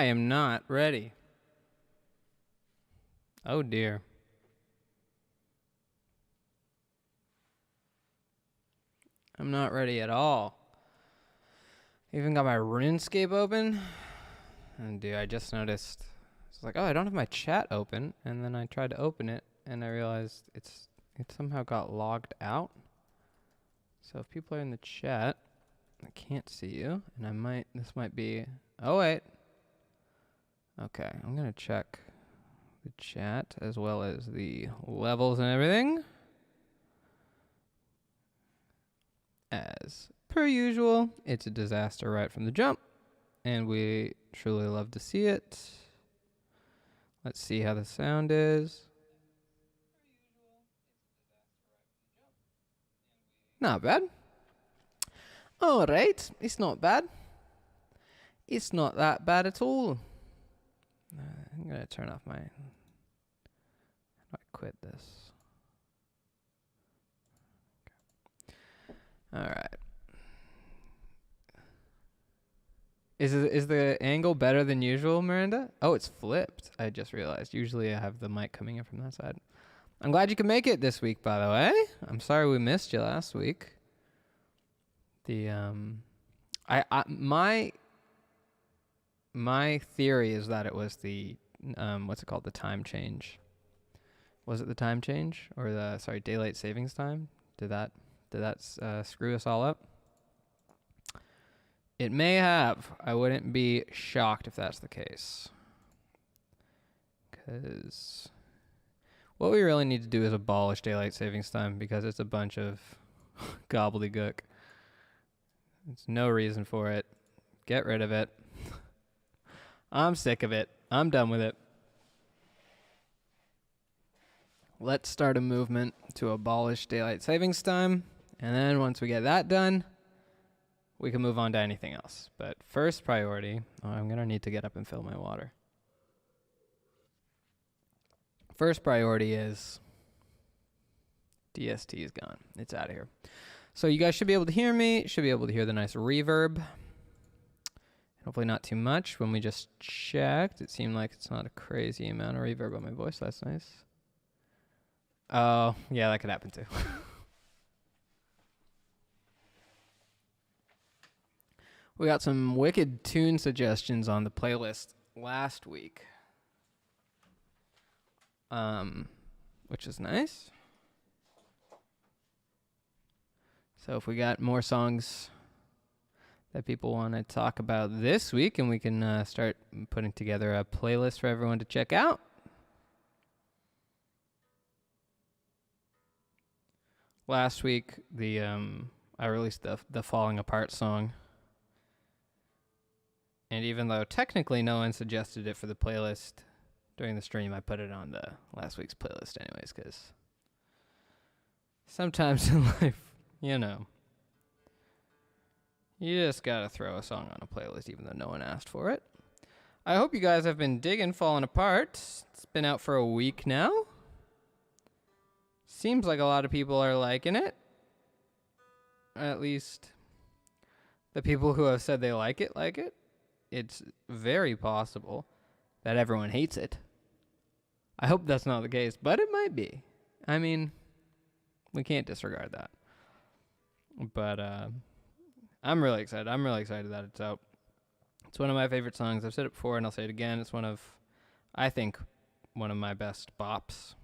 am not ready. Oh dear. I'm not ready at all. Even got my RuneScape open. And dude, I just noticed. It's like, oh, I don't have my chat open. And then I tried to open it, and I realized it somehow got logged out. So if people are in the chat, I can't see you. And this might be, oh wait. Okay, I'm going to check the chat as well as the levels and everything. As per usual, it's a disaster right from the jump, and we truly love to see it. Let's see how the sound is. Not bad. All right, it's not bad. It's not that bad at all. I'm gonna turn off my. How do I quit this? All right. Is the angle better than usual, Miranda? Oh, it's flipped. I just realized. Usually I have the mic coming in from that side. I'm glad you could make it this week, by the way. I'm sorry we missed you last week. My theory is that it was the what's it called, the time change. Was it the time change or daylight savings time? Did that screw us all up? It may have. I wouldn't be shocked if that's the case. Because what we really need to do is abolish daylight savings time, because it's a bunch of gobbledygook. There's no reason for it. Get rid of it. I'm sick of it. I'm done with it. Let's start a movement to abolish daylight savings time. And then once we get that done, we can move on to anything else. But first priority, I'm going to need to get up and fill my water. First priority is DST is gone. It's out of here. So you guys should be able to hear me. Should be able to hear the nice reverb. Hopefully not too much. When we just checked, it seemed like it's not a crazy amount of reverb on my voice. That's nice. Oh, yeah, that could happen too. We got some wicked tune suggestions on the playlist last week, which is nice. So if we got more songs that people want to talk about this week, and we can start putting together a playlist for everyone to check out. Last week, I released the Falling Apart song. And even though technically no one suggested it for the playlist during the stream, I put it on the last week's playlist anyways, because sometimes in life, you just gotta throw a song on a playlist even though no one asked for it. I hope you guys have been digging Falling Apart. It's been out for a week now. Seems like a lot of people are liking it. At least the people who have said they like it, like it. It's very possible that everyone hates it. I hope that's not the case, but it might be. I mean, we can't disregard that. But I'm really excited. I'm really excited that it's out. It's one of my favorite songs. I've said it before and I'll say it again. It's I think, one of my best bops.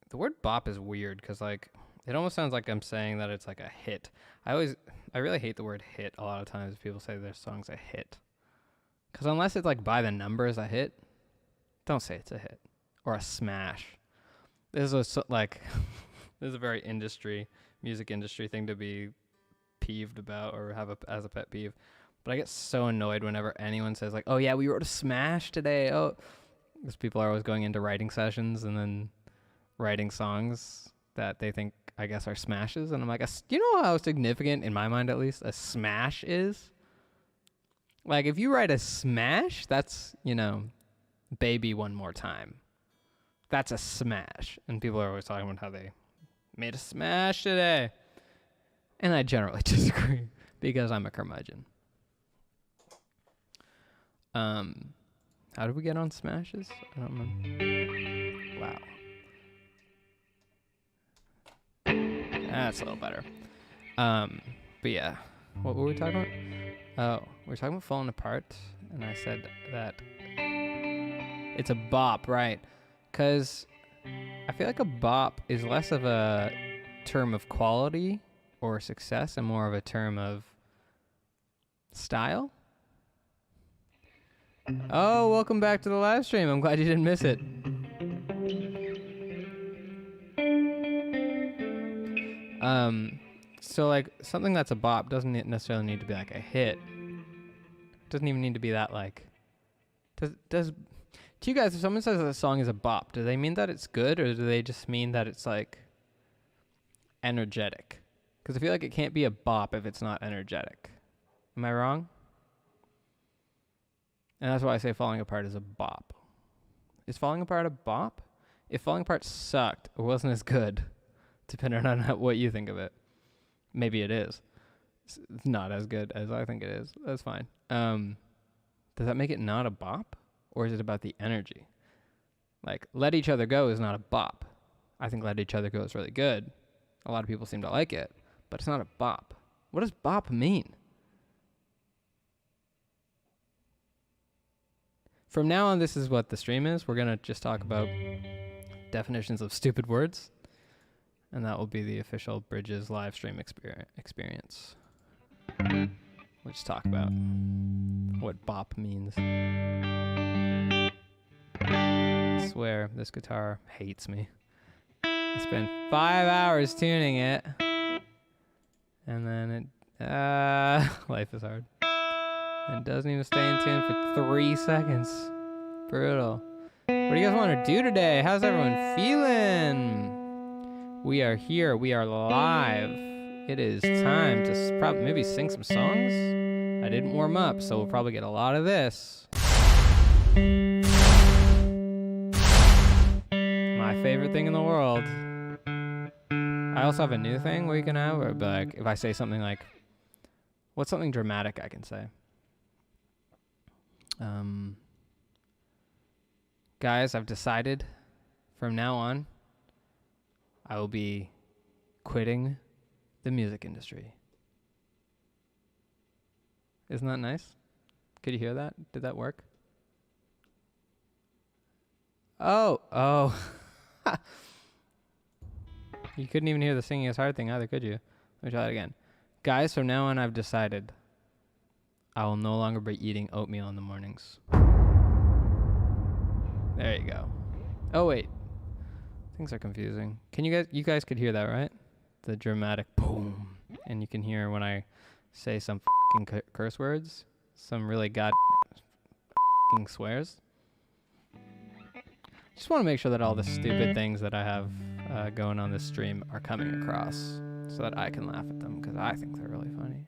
The word bop is weird because, like, it almost sounds like I'm saying that it's like a hit. I really hate the word hit a lot of times if people say their song's a hit. Because unless it's like by the numbers a hit, don't say it's a hit. Or a smash. This is a very music industry thing to be peeved about or have as a pet peeve. But I get so annoyed whenever anyone says like, oh yeah, we wrote a smash today. Oh, because people are always going into writing sessions and then writing songs that they think, I guess, are smashes. And I'm like, you know how significant, in my mind at least, a smash is? Like, if you write a smash, that's, Baby One More Time. That's a smash. And people are always talking about how they made a smash today. And I generally disagree because I'm a curmudgeon. How did we get on smashes? I don't remember. Wow. That's a little better. But yeah, what were we talking about? Oh, we were talking about falling apart, and I said that it's a bop, right? Because I feel like a bop is less of a term of quality or success and more of a term of style. Oh, welcome back to the live stream. I'm glad you didn't miss it. So like something that's a bop doesn't necessarily need to be like a hit. Doesn't even need to be that like. Does to you guys, if someone says that a song is a bop, do they mean that it's good, or do they just mean that it's like energetic? Because I feel like it can't be a bop if it's not energetic. Am I wrong? And that's why I say Falling Apart is a bop. Is Falling Apart a bop? If Falling Apart sucked or wasn't as good, depending on what you think of it, maybe it is. It's not as good as I think it is. That's fine. Does that make it not a bop? Or is it about the energy? Like, Let Each Other Go is not a bop. I think Let Each Other Go is really good. A lot of people seem to like it, but it's not a bop. What does bop mean? From now on, this is what the stream is. We're going to just talk about definitions of stupid words. And that will be the official Bridges live stream experience. We'll just talk about what bop means. I swear, this guitar hates me. I spent 5 hours tuning it. And then life is hard. It doesn't even stay in tune for 3 seconds. Brutal. What do you guys want to do today? How's everyone feeling? We are here. We are live. It is time to maybe sing some songs. I didn't warm up, so we'll probably get a lot of this. My favorite thing in the world. I also have a new thing we can have, where like if I say something like, what's something dramatic I can say? Guys, I've decided from now on, I will be quitting the music industry. Isn't that nice? Could you hear that? Did that work? Oh. You couldn't even hear the singing is hard thing either, could you? Let me try that again. Guys, from now on, I've decided I will no longer be eating oatmeal in the mornings. There you go. Oh, wait. Things are confusing. You guys could hear that, right? The dramatic boom. And you can hear when I say some f***ing curse words. Some really f***ing swears. Just want to make sure that all the stupid things that I have going on this stream are coming across so that I can laugh at them, because I think they're really funny.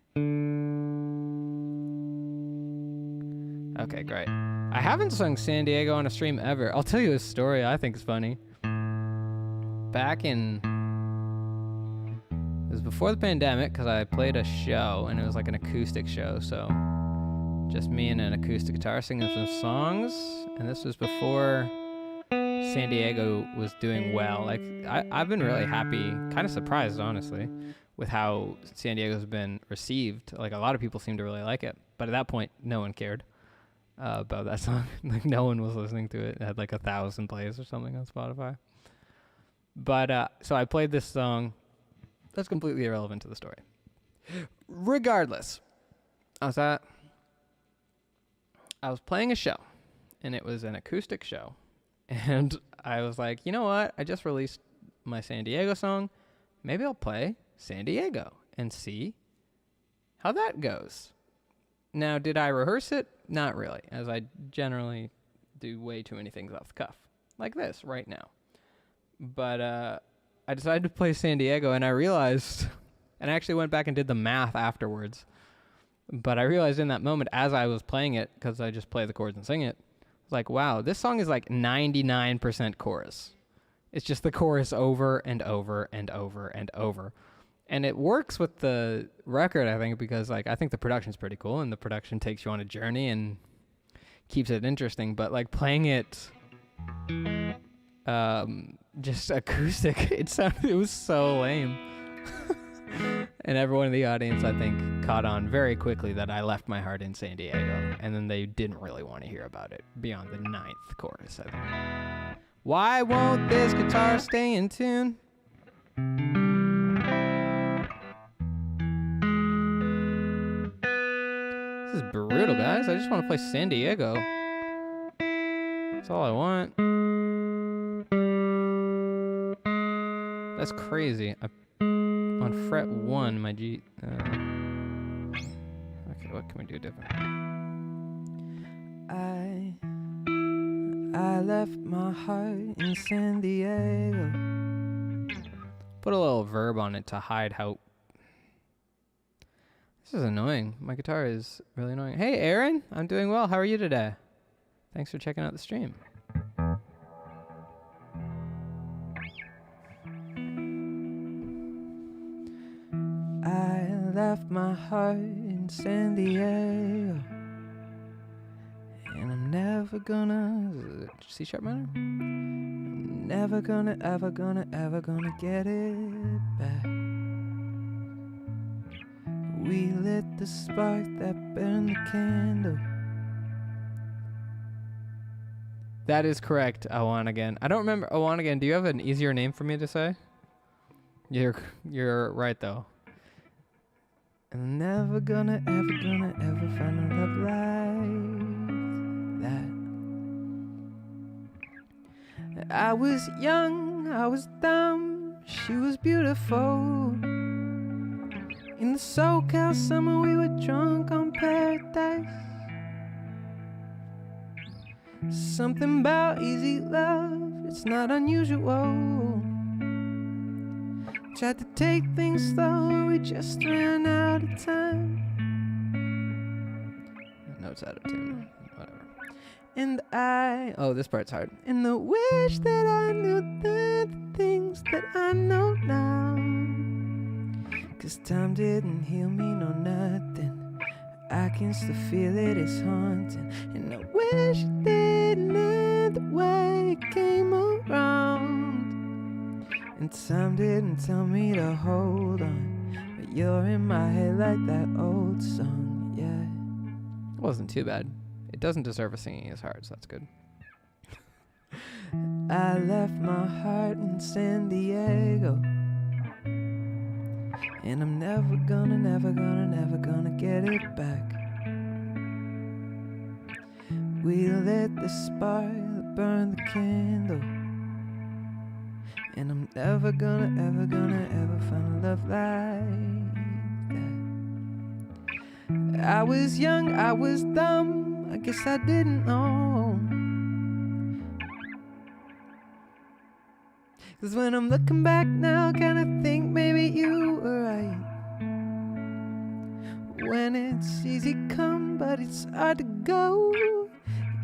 Okay, great. I haven't sung San Diego on a stream ever. I'll tell you a story I think is funny. Back in... It was before the pandemic, because I played a show, and it was like an acoustic show, so just me and an acoustic guitar singing some songs, and this was before San Diego was doing well. Like, I've been really happy, kind of surprised, honestly, with how San Diego's been received. Like, a lot of people seem to really like it, but at that point, no one cared about that song. Like, no one was listening to it. It had like 1,000 plays or something on Spotify. But so I played this song. That's completely irrelevant to the story. Regardless, I was playing a show, and it was an acoustic show. And I was like, you know what? I just released my San Diego song. Maybe I'll play San Diego and see how that goes. Now, did I rehearse it? Not really, as I generally do way too many things off the cuff, like this right now. But I decided to play San Diego, and I realized, and I actually went back and did the math afterwards, but I realized in that moment as I was playing it, because I just play the chords and sing it, I was like, wow, this song is like 99% chorus. It's just the chorus over and over and over and over. And it works with the record, I think, because like I think the production's pretty cool, and the production takes you on a journey and keeps it interesting. But like playing it, just acoustic, it was so lame. And everyone in the audience, I think, caught on very quickly that I left my heart in San Diego, and then they didn't really want to hear about it beyond the 9th chorus, I think. Why won't this guitar stay in tune? This is brutal, guys. I just want to play San Diego. That's all I want. That's crazy. On fret 1, my G... okay, what can we do different? I left my heart in San Diego. Put a little verb on it to hide how... This is annoying. My guitar is really annoying. Hey, Aaron. I'm doing well. How are you today? Thanks for checking out the stream. I left my heart in San Diego, and I'm never gonna... C sharp minor? I'm never gonna, ever gonna get it back. We lit the spark that burned the candle. That is correct, Awan again. I don't remember. Awan again, do you have an easier name for me to say? You're right, though. I'm never gonna, ever find a love like that. I was young, I was dumb, she was beautiful. In the SoCal summer we were drunk on paradise. Something about easy love, it's not unusual. Tried to take things slow, we just ran out of time. Notes out of tune, whatever. And oh, this part's hard. And the wish that I knew the things that I know now. 'Cause time didn't heal me, no nothing. I can still feel it, it's haunting. And I wish it didn't end the way it came around. And time didn't tell me to hold on, but you're in my head like that old song, yeah. It wasn't too bad. It doesn't deserve a singing as hard, so that's good. I left my heart in San Diego, and I'm never gonna get it back. We lit the spark that burned the candle, and I'm never gonna ever find a love like that. I was young, I was dumb, I guess I didn't know. 'Cause when I'm looking back now, kinda think maybe you were right. When it's easy come, but it's hard to go.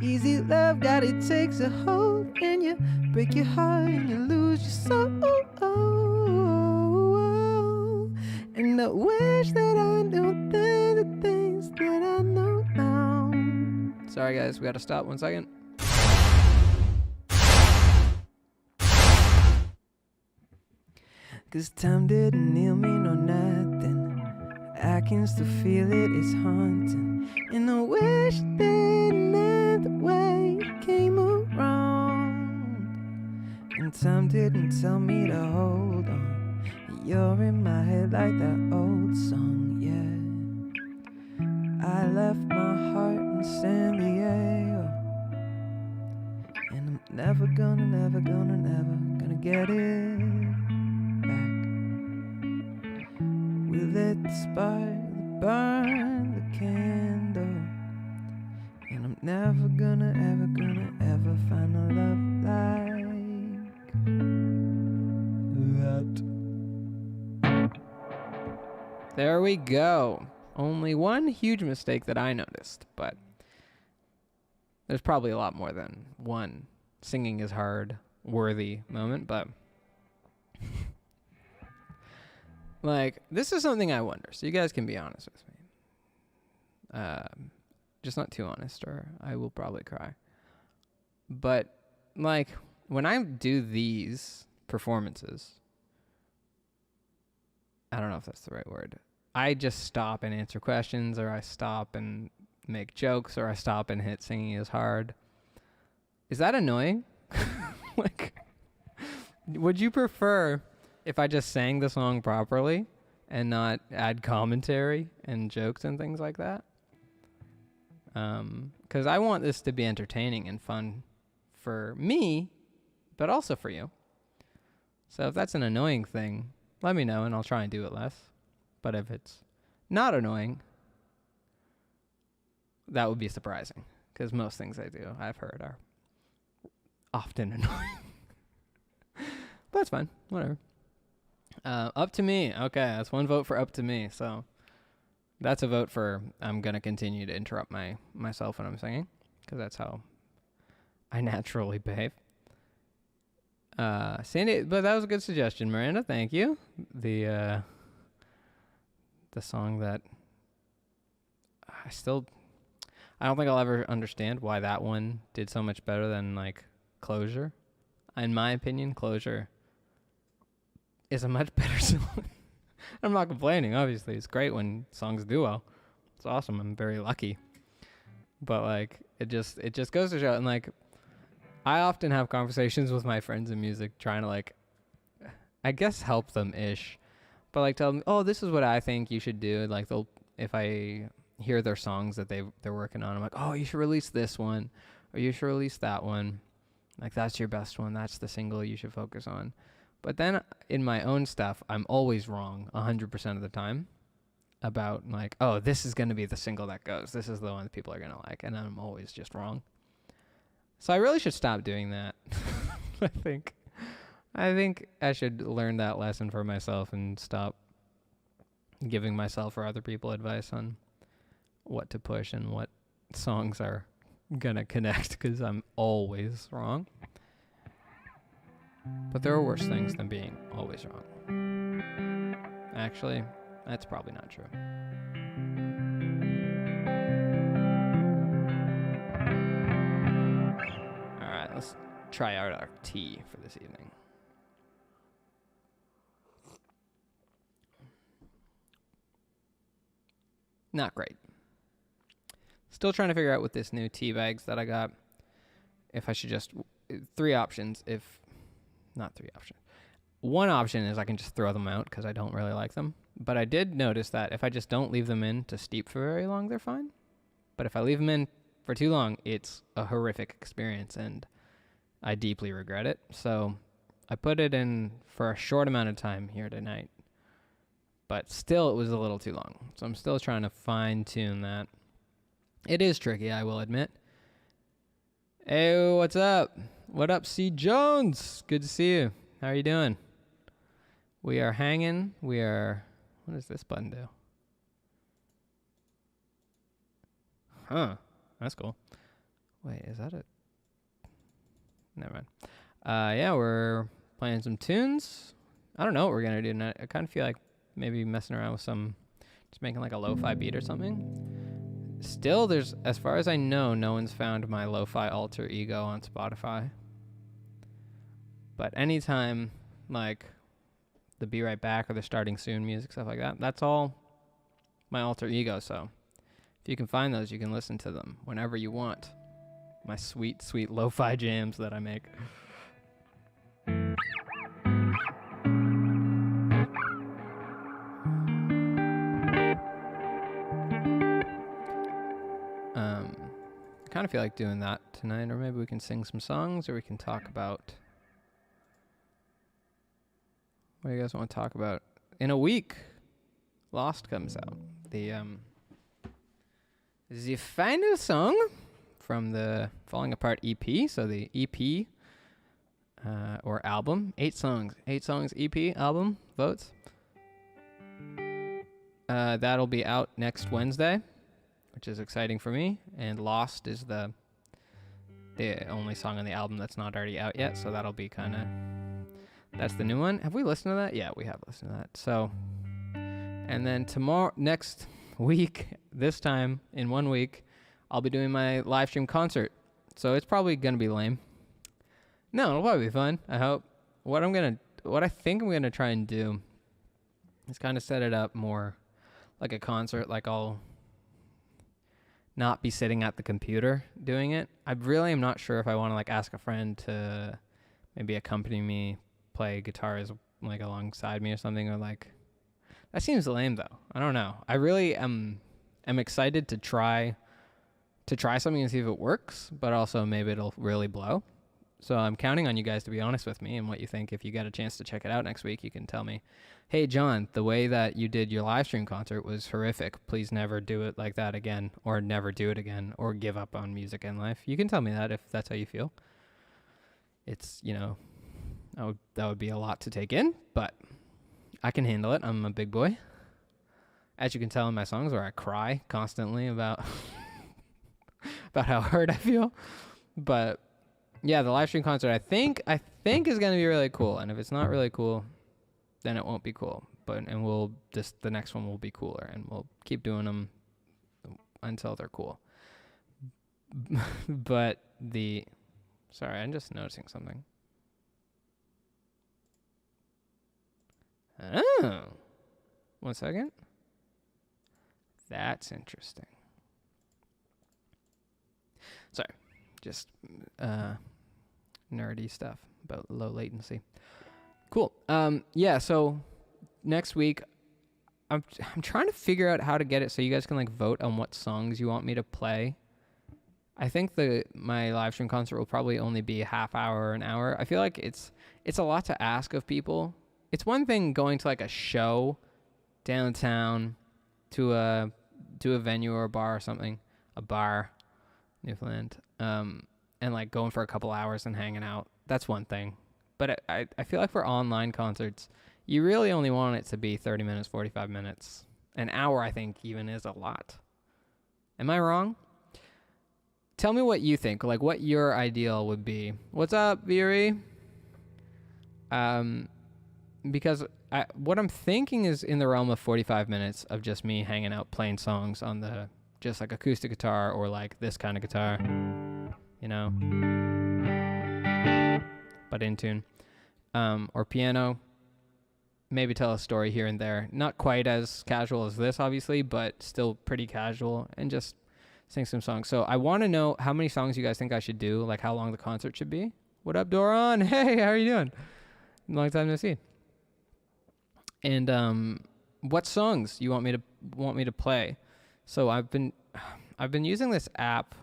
Easy love, God, it takes a hold, and you break your heart and you lose your soul. And I wish that I knew the things that I know now. Sorry guys, we gotta stop 1 second. Cause time didn't heal me, no nothing. I can still feel it, it's haunting. And I wish it didn't end the way it came around. And time didn't tell me to hold on. You're in my head like that old song, yeah. I left my heart in San Diego, and I'm never gonna get it back. We lit the spark that burned the candle, and I'm never gonna ever find a love like that. There we go. Only one huge mistake that I noticed, but there's probably a lot more than one singing is hard worthy moment, but like, this is something I wonder, so you guys can be honest with me. Just not too honest, or I will probably cry. But, like, when I do these performances, I don't know if that's the right word. I just stop and answer questions, or I stop and make jokes, or I stop and hit singing is hard. Is that annoying? Like, would you prefer if I just sang the song properly and not add commentary and jokes and things like that? Because I want this to be entertaining and fun for me, but also for you. So if that's an annoying thing, let me know and I'll try and do it less. But if it's not annoying, that would be surprising. Because most things I do, I've heard, are often annoying. But it's fine. Whatever. Up to me. Okay, that's one vote for up to me. So that's a vote for I'm going to continue to interrupt myself when I'm singing. Because that's how I naturally behave. Sandy, but that was a good suggestion, Miranda. Thank you. The song that I don't think I'll ever understand why that one did so much better than like Closure. In my opinion, Closure is a much better song. I'm not complaining, obviously. It's great when songs do well. It's awesome. I'm very lucky. But like it just goes to show, and like I often have conversations with my friends in music trying to like I guess help them ish. But like tell them, "Oh, this is what I think you should do." Like if I hear their songs that they're working on, I'm like, "Oh, you should release this one, or you should release that one. Like that's your best one. That's the single you should focus on." But then in my own stuff, I'm always wrong 100% of the time about like, "Oh, this is going to be the single that goes. This is the one that people are going to like." And I'm always just wrong. So I really should stop doing that. I think I should learn that lesson for myself and stop giving myself or other people advice on what to push and what songs are going to connect, because I'm always wrong. But there are worse things than being always wrong. Actually, that's probably not true. All right, let's try out our tea for this evening. Not great. Still trying to figure out with this new tea bags that I got, if I should just, three options, not three options. One option is I can just throw them out because I don't really like them. But I did notice that if I just don't leave them in to steep for very long, they're fine. But if I leave them in for too long, it's a horrific experience and I deeply regret it. So I put it in for a short amount of time here tonight. But still, it was a little too long. So I'm still trying to fine-tune that. It is tricky, I will admit. Hey, what's up? What up, C. Jones? Good to see you. How are you doing? We are hanging. What does this button do? Huh. That's cool. Wait, is that it? Never mind. Yeah, we're playing some tunes. I don't know what we're going to do tonight. I kind of feel like maybe messing around with just making like a lo-fi beat or something. Still, as far as I know, no one's found my lo-fi alter ego on Spotify. But anytime, like, the Be Right Back or the Starting Soon music, stuff like that, that's all my alter ego. So if you can find those, you can listen to them whenever you want. My sweet, sweet lo-fi jams that I make. I kind of feel like doing that tonight, or maybe we can sing some songs, or we can talk about... What do you guys want to talk about? In a week, Lost comes out. The final song from the Falling Apart EP. So the EP or album, 8 songs EP album votes. That'll be out next Wednesday, which is exciting for me. And Lost is the only song on the album that's not already out yet, so that'll be kind of... That's the new one. Have we listened to that? Yeah, we have listened to that. So, and then next week, this time in 1 week, I'll be doing my live stream concert. So it's probably going to be lame. No, it'll probably be fun, I hope. What I think I'm going to try and do is kind of set it up more like a concert. Like I'll not be sitting at the computer doing it. I really am not sure if I want to like ask a friend to maybe accompany me, play guitars like alongside me or something, or like that seems lame though. I don't know. I really am excited to try something and see if it works, but also maybe it'll really blow. So I'm counting on you guys to be honest with me and what you think. If you get a chance to check it out next week, you can tell me, hey, John, the way that you did your live stream concert was horrific. Please never do it like that again, or never do it again, or give up on music and life. You can tell me that if that's how you feel. It's, that would be a lot to take in, but I can handle it. I'm a big boy. As you can tell in my songs where I cry constantly about about how hurt I feel. But yeah, the live stream concert I think is going to be really cool. And if it's not really cool, then it won't be cool. The next one will be cooler, and we'll keep doing them until they're cool. But sorry, I'm just noticing something. Oh, 1 second. That's interesting. Sorry, just nerdy stuff about low latency. Cool. Yeah, so next week I'm trying to figure out how to get it so you guys can like vote on what songs you want me to play. I think my live stream concert will probably only be a half hour or an hour. I feel like it's a lot to ask of people. It's one thing going to like a show downtown to a venue or a bar or something, a bar, Newfoundland, and like going for a couple hours and hanging out. That's one thing. But I feel like for online concerts, you really only want it to be 30 minutes, 45 minutes. An hour, I think, even is a lot. Am I wrong? Tell me what you think, like what your ideal would be. What's up, Viri? Because what I'm thinking is in the realm of 45 minutes of just me hanging out playing songs on just like acoustic guitar or like this kind of guitar, but in tune, or piano. Maybe tell a story here and there. Not quite as casual as this, obviously, but still pretty casual, and just sing some songs. So I want to know how many songs you guys think I should do, like how long the concert should be. What up, Doron? Hey, how are you doing? Long time no see. And what songs you want me to play? So I've been using this app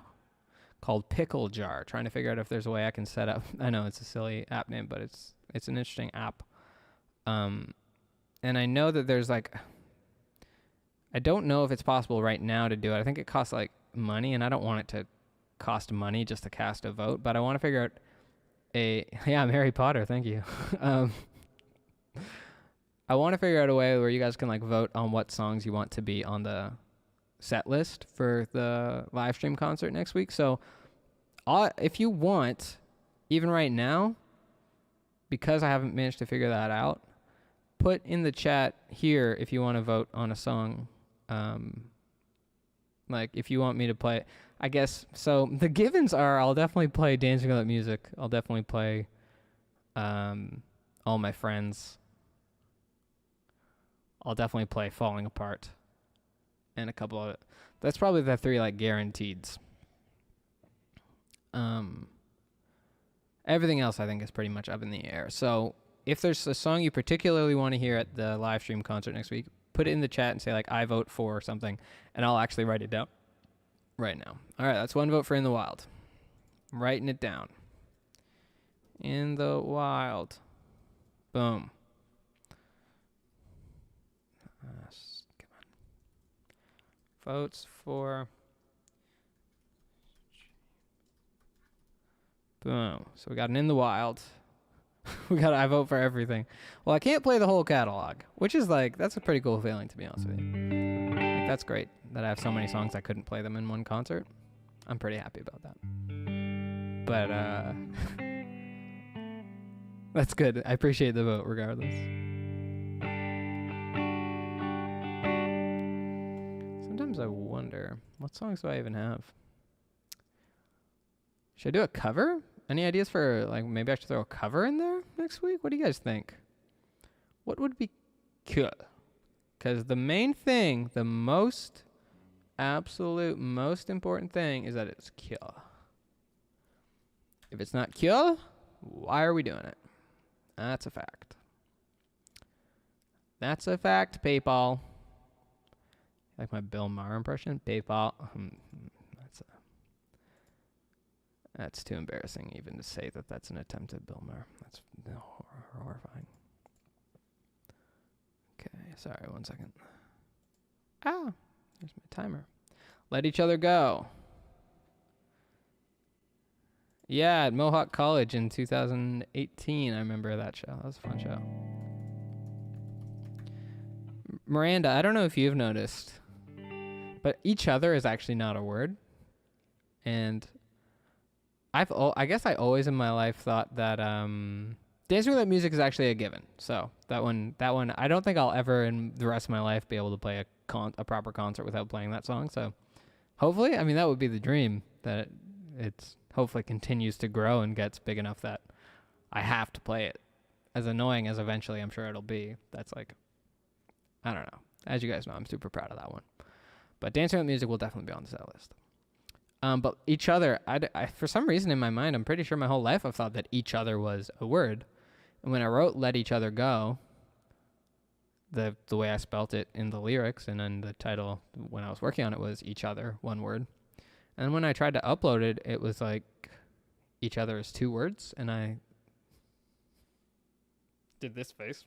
called Pickle Jar, trying to figure out if there's a way I can set up. I know it's a silly app name, but it's an interesting app. And I know that there's like, I don't know if it's possible right now to do it. I think it costs like money, and I don't want it to cost money just to cast a vote, but I want to figure out yeah, I'm Harry Potter. Thank you. I want to figure out a way where you guys can like vote on what songs you want to be on the set list for the live stream concert next week. So if you want, even right now, because I haven't managed to figure that out, put in the chat here if you want to vote on a song. Like if you want me to play, I guess. So the givens are, I'll definitely play Dancing Without Music. I'll definitely play All My Friends. I'll definitely play Falling Apart. And a couple of it. That's probably the three like guaranteeds. Everything else I think is pretty much up in the air. So if there's a song you particularly want to hear at the live stream concert next week, put it in the chat and say like I vote for or something, and I'll actually write it down right now. All right, that's one vote for In the Wild. I'm writing it down. In the Wild. Boom. Come on. Votes for. Boom. So we got an In the Wild. I vote for everything. Well, I can't play the whole catalog, which is like, that's a pretty cool feeling, to be honest with you. Like, that's great that I have so many songs I couldn't play them in one concert. I'm pretty happy about that. But, that's good. I appreciate the vote regardless. Sometimes I wonder, what songs do I even have? Should I do a cover? Any ideas for, like, maybe I should throw a cover in there next week? What do you guys think? What would be cool? Because the main thing, the most absolute most important thing is that it's cool. If it's not cool, why are we doing it? That's a fact. That's a fact, PayPal. Like my Bill Maher impression? PayPal. That's too embarrassing even to say that that's an attempt at Bill Maher. That's horrifying. Okay, sorry, 1 second. Ah, there's my timer. Let each other go. Yeah, at Mohawk College in 2018. I remember that show. That was a fun show. Miranda, I don't know if you've noticed, but each other is actually not a word. And I guess I always in my life thought that dancing with music is actually a given. So that one, I don't think I'll ever in the rest of my life be able to play a proper concert without playing that song. So hopefully, I mean, that would be the dream, that it's hopefully continues to grow and gets big enough that I have to play it. As annoying as eventually I'm sure it'll be, that's like, I don't know. As you guys know, I'm super proud of that one. But dancing with music will definitely be on the set list. But each other, I for some reason in my mind, I'm pretty sure my whole life I've thought that each other was a word. And when I wrote Let Each Other Go, the way I spelt it in the lyrics and then the title when I was working on it was each other, one word. And when I tried to upload it, it was like each other is 2 words. And I did this face.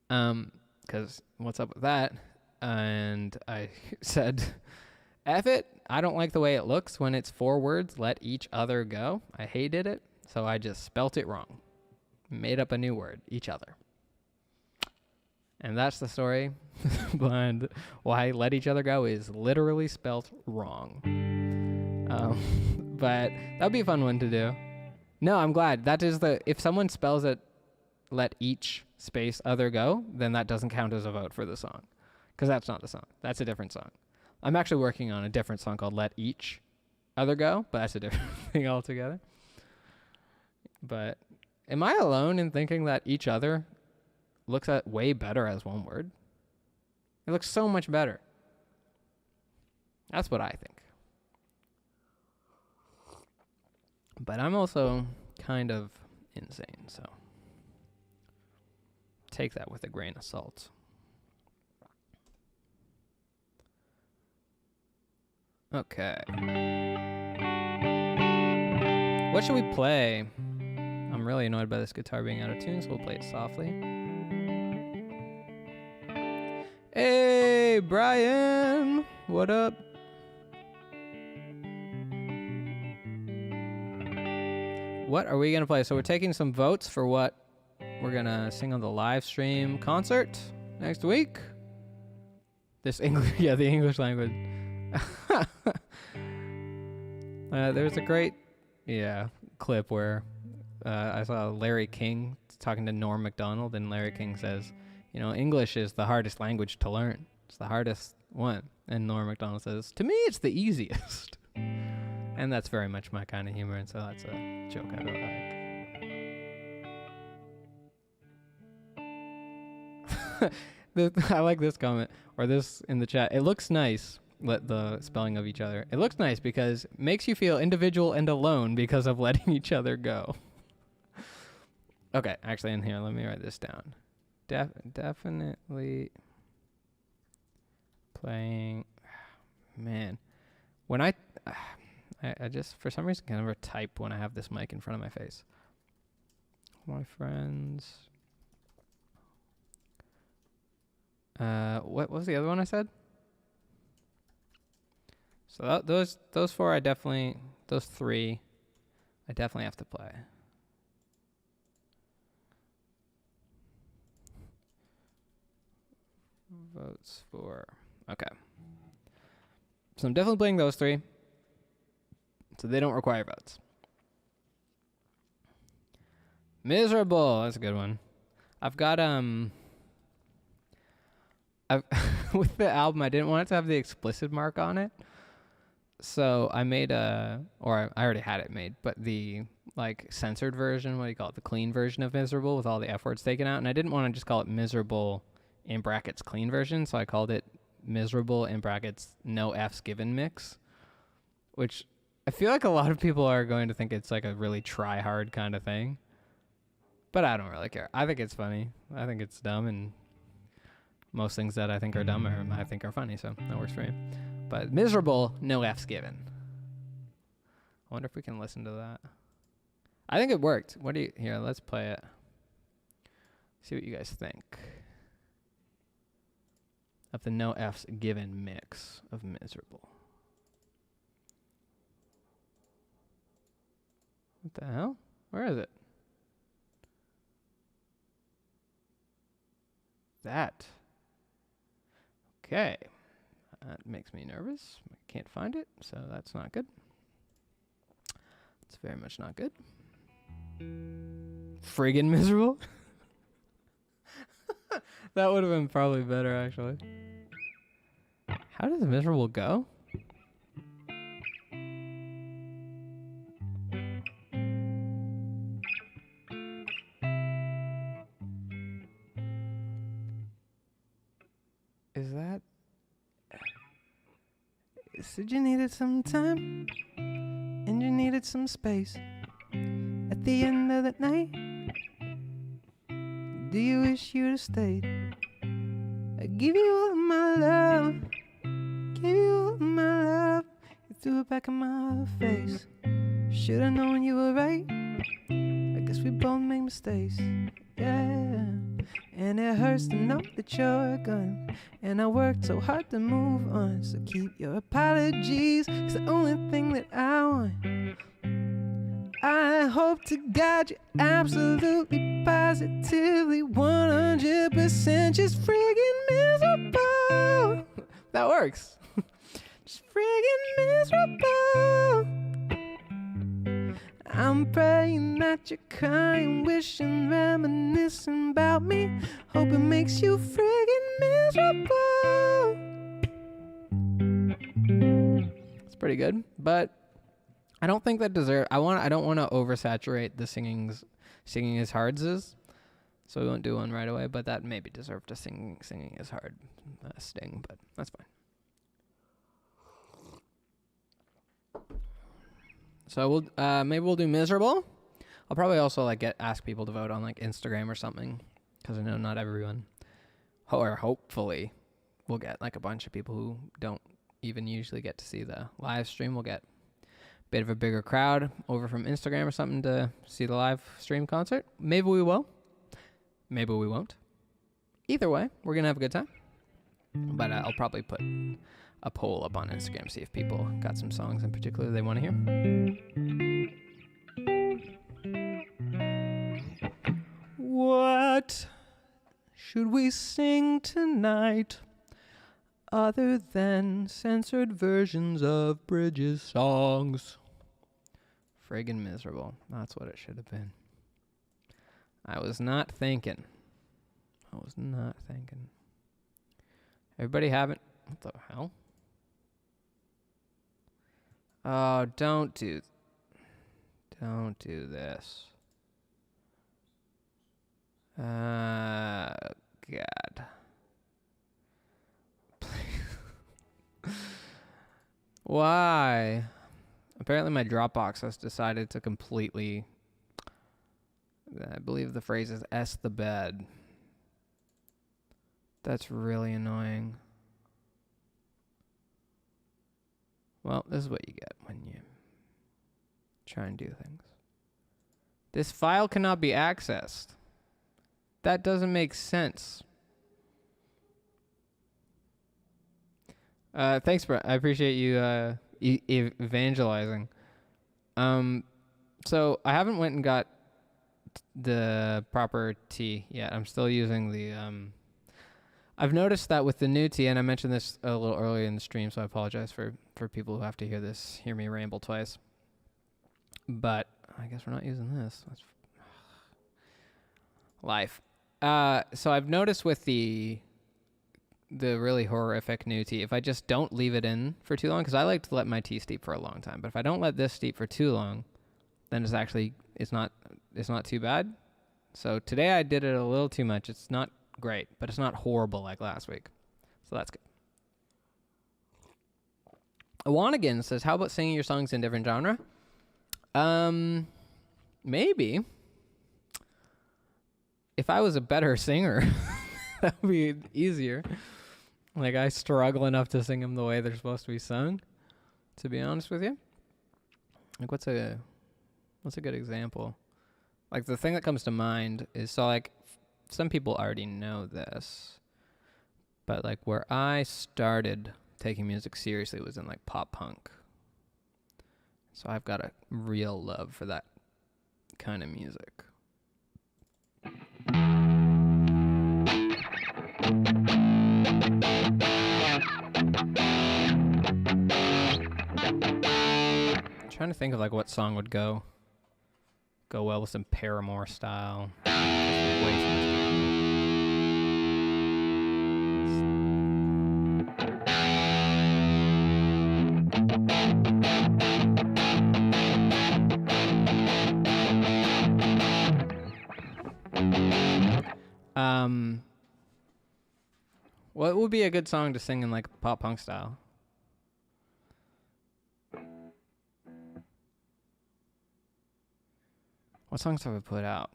Because what's up with that? And I said, F it. I don't like the way it looks when it's 4 words. Let each other go. I hated it. So I just spelt it wrong. Made up a new word. Each other. And that's the story behind why Let Each Other Go is literally spelt wrong. But that would be a fun one to do. No, I'm glad. That is if someone spells it, let each space other go, then that doesn't count as a vote for the song. Because that's not the song. That's a different song. I'm actually working on a different song called Let Each Other Go, but that's a different thing altogether. But am I alone in thinking that each other looks at way better as one word? It looks so much better. That's what I think. But I'm also kind of insane, so take that with a grain of salt. Okay. What should we play? I'm really annoyed by this guitar being out of tune, so we'll play it softly. Hey, Brian! What up? What are we going to play? So we're taking some votes for what we're going to sing on the live stream concert next week. This English, yeah, the English language. There's a great, clip where I saw Larry King talking to Norm Macdonald, and Larry King says, English is the hardest language to learn. It's the hardest one. And Norm Macdonald says, to me, it's the easiest. And that's very much my kind of humor, and so that's a joke I don't like. I like this comment, or this in the chat. It looks nice, the spelling of each other. It looks nice because it makes you feel individual and alone because of letting each other go. Okay, actually in here, let me write this down. Definitely playing, man. When I just, for some reason, can never type when I have this mic in front of my face. My friends. What was the other one I said? So those 4 those 3, I definitely have to play. Votes for, okay. So I'm definitely playing those 3. So they don't require votes. Miserable. That's a good one. I've got with the album, I didn't want it to have the explicit mark on it. So I made I already had it made, but the like censored version, what do you call it? The clean version of miserable with all the F words taken out. And I didn't want to just call it miserable in brackets clean version. So I called it miserable in brackets no F's given mix, which I feel like a lot of people are going to think it's like a really try hard kind of thing. But I don't really care. I think it's funny. I think it's dumb, and most things that I think are dumb I think are funny, so that works for me. But miserable, no F's given. I wonder if we can listen to that. I think it worked. Here, let's play it. See what you guys think of the no F's given mix of miserable. What the hell? Where is it? That. Okay. That makes me nervous. I can't find it, so that's not good. It's very much not good. Friggin' miserable. That would have been probably better, actually. How does miserable go? Is that... Said you needed some time, and you needed some space. At the end of the night, do you wish you'd have stayed? I give you all of my love, give you all of my love. You threw it back in my face. Should've known you were right. I guess we both make mistakes. Yeah. And it hurts to know that you're gone, and I worked so hard to move on. So keep your apologies, 'cause the only thing that I want, I hope to God you absolutely, positively, 100% just friggin' miserable. That works. Just friggin' miserable. I'm praying that you're crying, wishing, reminiscing about me. Hope it makes you friggin' miserable. It's pretty good, but I don't think that I don't want to oversaturate the singing as hard as, so we won't do one right away. But that maybe deserved a singing as hard sting, but that's fine. So maybe we'll do miserable. I'll probably also ask people to vote on Instagram or something, because I know not everyone, or hopefully we'll get a bunch of people who don't even usually get to see the live stream. We'll get a bit of a bigger crowd over from Instagram or something to see the live stream concert. Maybe we will. Maybe we won't. Either way, we're gonna have a good time. But I'll probably put a poll up on Instagram, see if people got some songs in particular they want to hear. What should we sing tonight other than censored versions of Bridges songs? Friggin' miserable. That's what it should have been. I was not thinking. Everybody have it? What the hell? Oh, don't do this. God. Why? Apparently my Dropbox has decided to completely, I believe the phrase is S the bed. That's really annoying. Well, this is what you get when you try and do things. This file cannot be accessed. That doesn't make sense. Thanks, bro. I appreciate you evangelizing. So I haven't went and got the proper tea yet. I'm still using the I've noticed that with the new tea, and I mentioned this a little earlier in the stream, so I apologize for people who have to hear me ramble twice. But I guess we're not using this. That's life. So I've noticed with the the really horrific new tea, if I just don't leave it in for too long, because I like to let my tea steep for a long time, but if I don't let this steep for too long, then it's not too bad. So today I did it a little too much. It's not great, but it's not horrible like last week. So that's good. Awanigan says, how about singing your songs in different genre? Maybe. If I was a better singer, that would be easier. Like, I struggle enough to sing them the way they're supposed to be sung, to be honest with you. Like, what's a good example? Like, the thing that comes to mind is, so, like, some people already know this, but, like, where I started taking music seriously was in, like, pop punk. So I've got a real love for that kind of music. I'm trying to think of, like, what song would go well with some Paramore style. What would be a good song to sing in, like, pop punk style? What songs have I put out?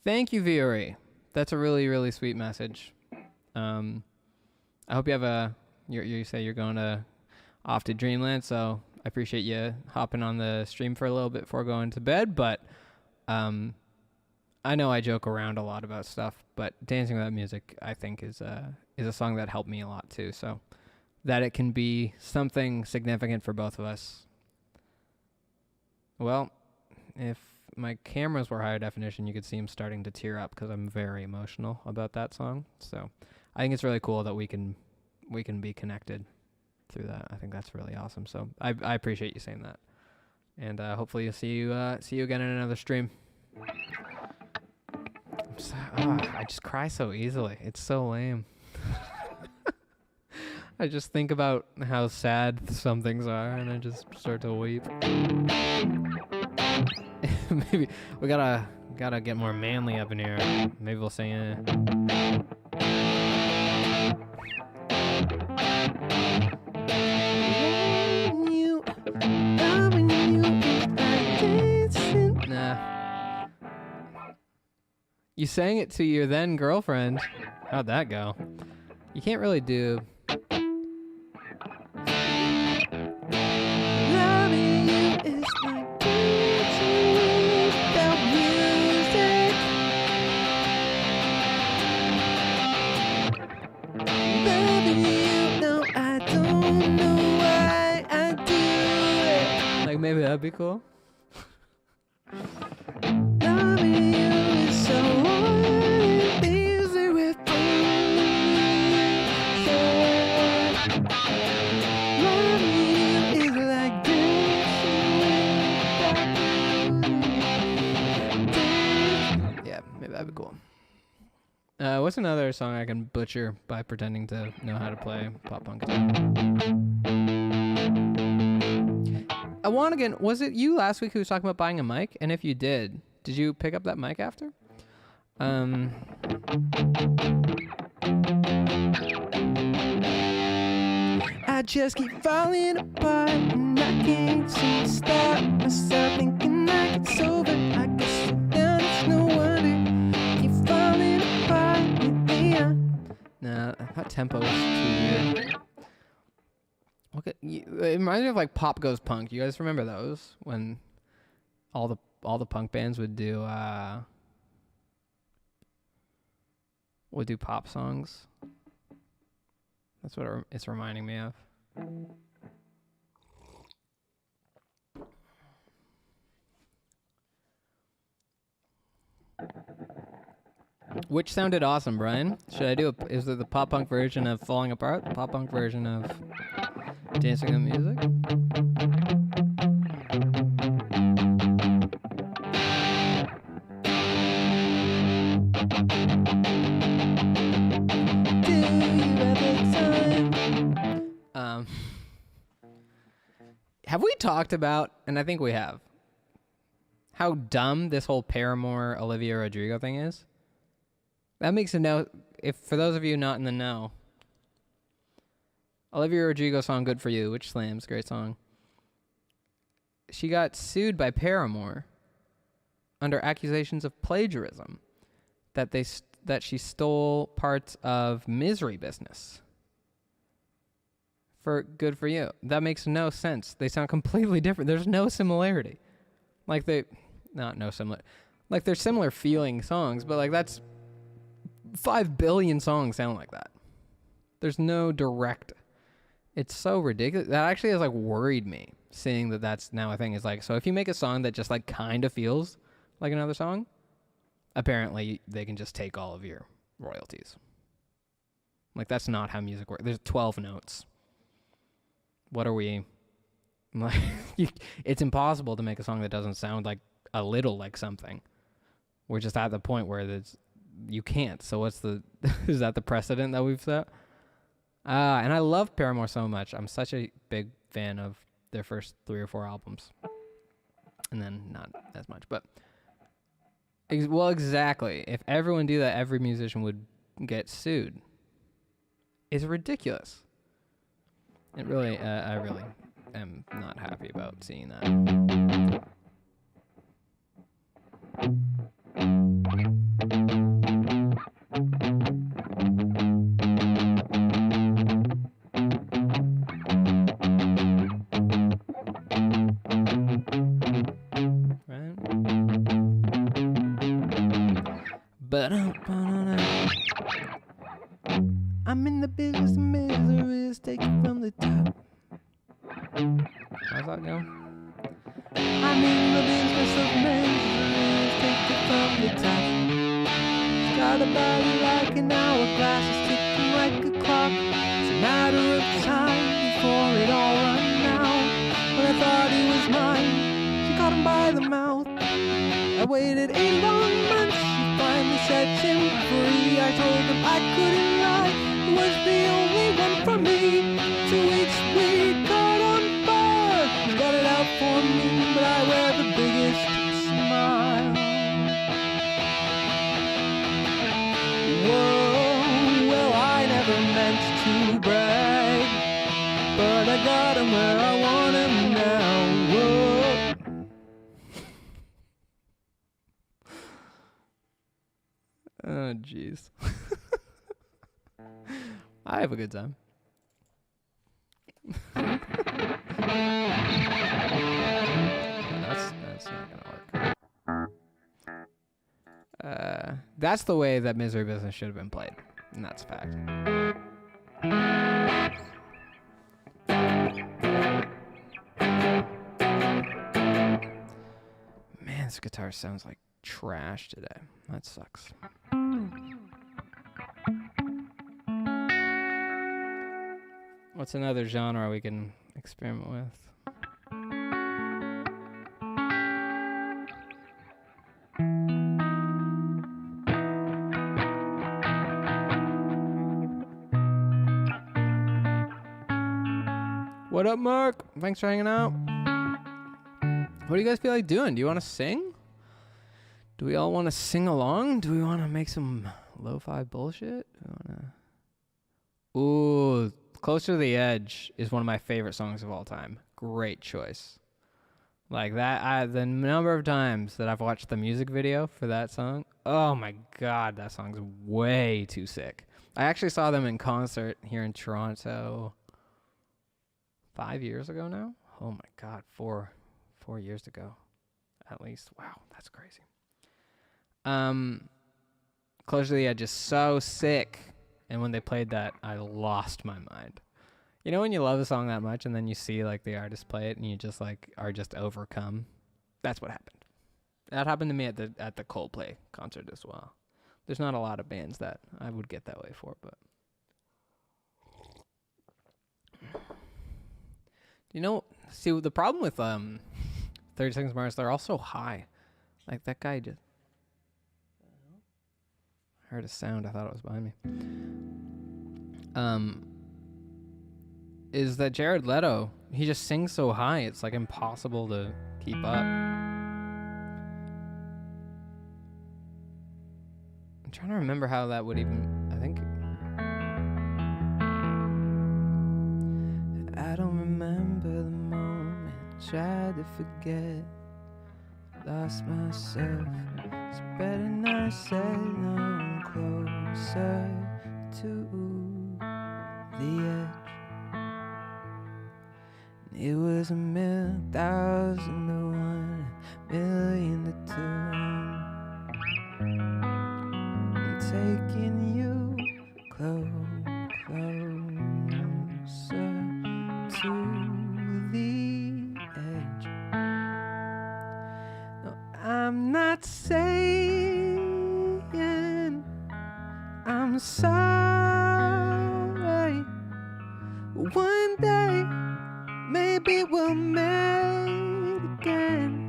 Thank you, Viore. That's a really, really sweet message. I hope you have you say you're going off to Dreamland, so I appreciate you hopping on the stream for a little bit before going to bed, but I know I joke around a lot about stuff, but Dancing Without Music, I think, is a song that helped me a lot too. So that it can be something significant for both of us. Well, if my cameras were higher definition, you could see I'm starting to tear up because I'm very emotional about that song. So I think it's really cool that we can be connected through that. I think that's really awesome. So I appreciate you saying that, and hopefully you'll see you again in another stream. I just cry so easily. It's so lame. I just think about how sad some things are, and I just start to weep. Maybe we gotta get more manly up in here. Maybe we'll sing it. Nah. You sang it to your then girlfriend. How'd that go? You can't really do. Maybe that'd be cool. Yeah, maybe that'd be cool. What's another song I can butcher by pretending to know how to play pop punk? Awanigan, was it you last week who was talking about buying a mic? And if you did you pick up that mic after? I just keep falling apart and I can't seem to stop myself thinking like it's over. I guess sit down, it's no wonder. Keep falling apart, yeah. Nah, that tempo is too weird. It reminds me of like Pop Goes Punk. You guys remember those when all the punk bands would do pop songs? That's what it's reminding me of. Which sounded awesome, Brian. Should I do is it the pop punk version of Falling Apart? The pop punk version of Dancing with Music? Have we talked about, and I think we have, how dumb this whole Paramore Olivia Rodrigo thing is? That makes a note. If for those of you not in the know, Olivia Rodrigo song "Good for You," which slams, great song. She got sued by Paramore under accusations of plagiarism, that she stole parts of "Misery Business" for "Good for You." That makes no sense. They sound completely different. There's no similarity. Like they're similar feeling songs, but like that's 5 billion songs sound like that. There's no direct. It's so ridiculous. That actually has like worried me, seeing that that's now a thing. Is like, so if you make a song that just like kind of feels like another song, apparently they can just take all of your royalties. Like, that's not how music works. There's 12 notes. What are we? Like, it's impossible to make a song that doesn't sound like a little like something. We're just at the point where you can't. So what's is that the precedent that we've set? And I love Paramore so much. I'm such a big fan of their first 3 or 4 albums. And then not as much. But, well, exactly. If everyone do that, every musician would get sued. It's ridiculous. It really, I really am not happy about seeing that. But I'm in the business of misery, take it from the top. How's that go? I'm in the business of misery, take it from the top. It's got a body like an hourglass, it's ticking like a clock. It's a matter of time before it all runs out. When I thought he was mine, she caught him by the mouth. I waited 8 long months, she finally set him free. I told him I couldn't lie, he was the only one for me. 2 weeks we got on fire, he got it out for me, but I wear the biggest smile. Whoa, well I never meant to brag, but I got him where I want him now. Whoa. Oh, jeez. I have a good time. That's not gonna work. That's the way that Misery Business should have been played, and that's a fact. Man, this guitar sounds like trash today. That sucks. What's another genre we can experiment with? What up, Mark? Thanks for hanging out. What do you guys feel like doing? Do you want to sing? Do we all want to sing along? Do we want to make some lo-fi bullshit? Ooh, Closer to the Edge is one of my favorite songs of all time. Great choice. Like that, the number of times that I've watched the music video for that song, oh my God, that song's way too sick. I actually saw them in concert here in Toronto 5 years ago now. Oh my God, 4 years ago, at least. Wow, that's crazy. Closer to the Edge is so sick, and when they played that, I lost my mind. You know when you love a song that much, and then you see like the artist play it, and you just like are just overcome. That's what happened. That happened to me at the Coldplay concert as well. There's not a lot of bands that I would get that way for, but you know, see the problem with 30 Seconds Mars, they're all so high. Like that guy just heard a sound. I thought it was behind me. is that Jared Leto, he just sings so high, it's like impossible to keep up. I'm trying to remember how that would even, I think. I don't remember the moment, tried to forget, lost myself, spreading ourselves on closer to the edge. It was 1,000,000 to 1,000,000 to 2. I'm taking you closer to the edge. No, I'm not saying I'm sorry. One day maybe we'll meet again.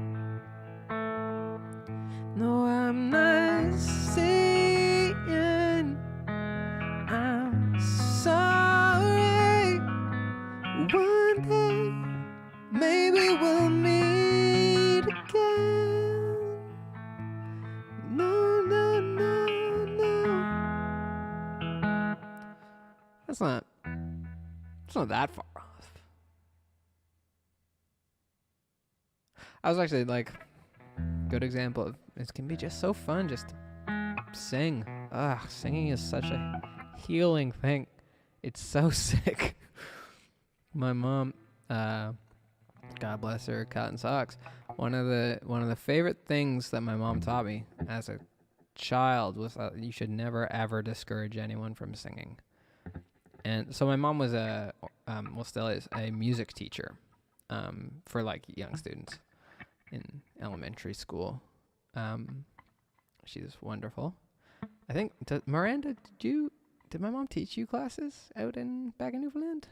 No, I'm not saying I'm sorry. One day maybe we'll meet again. No, no, no, no. It's not that far off. I was actually like, good example of it can be just so fun just to sing. Singing is such a healing thing. It's so sick. My mom, God bless her, cotton socks. One of the favorite things that my mom taught me as a child was that you should never ever discourage anyone from singing. And so my mom was still is a music teacher, for like young students in elementary school. She's wonderful. I think Miranda, did my mom teach you classes back in Newfoundland?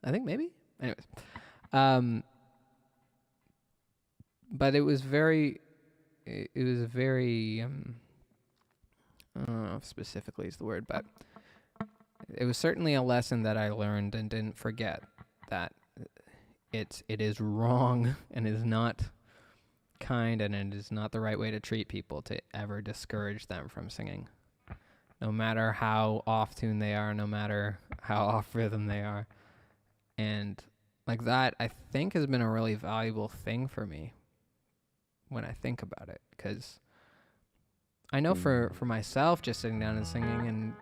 I think maybe. Anyways, but it was very. I don't know if specifically is the word, but it was certainly a lesson that I learned and didn't forget, that it is wrong and is not kind, and it is not the right way to treat people to ever discourage them from singing, no matter how off tune they are, no matter how off rhythm they are. And like that, I think, has been a really valuable thing for me when I think about it, because I know for myself, just sitting down and singing, and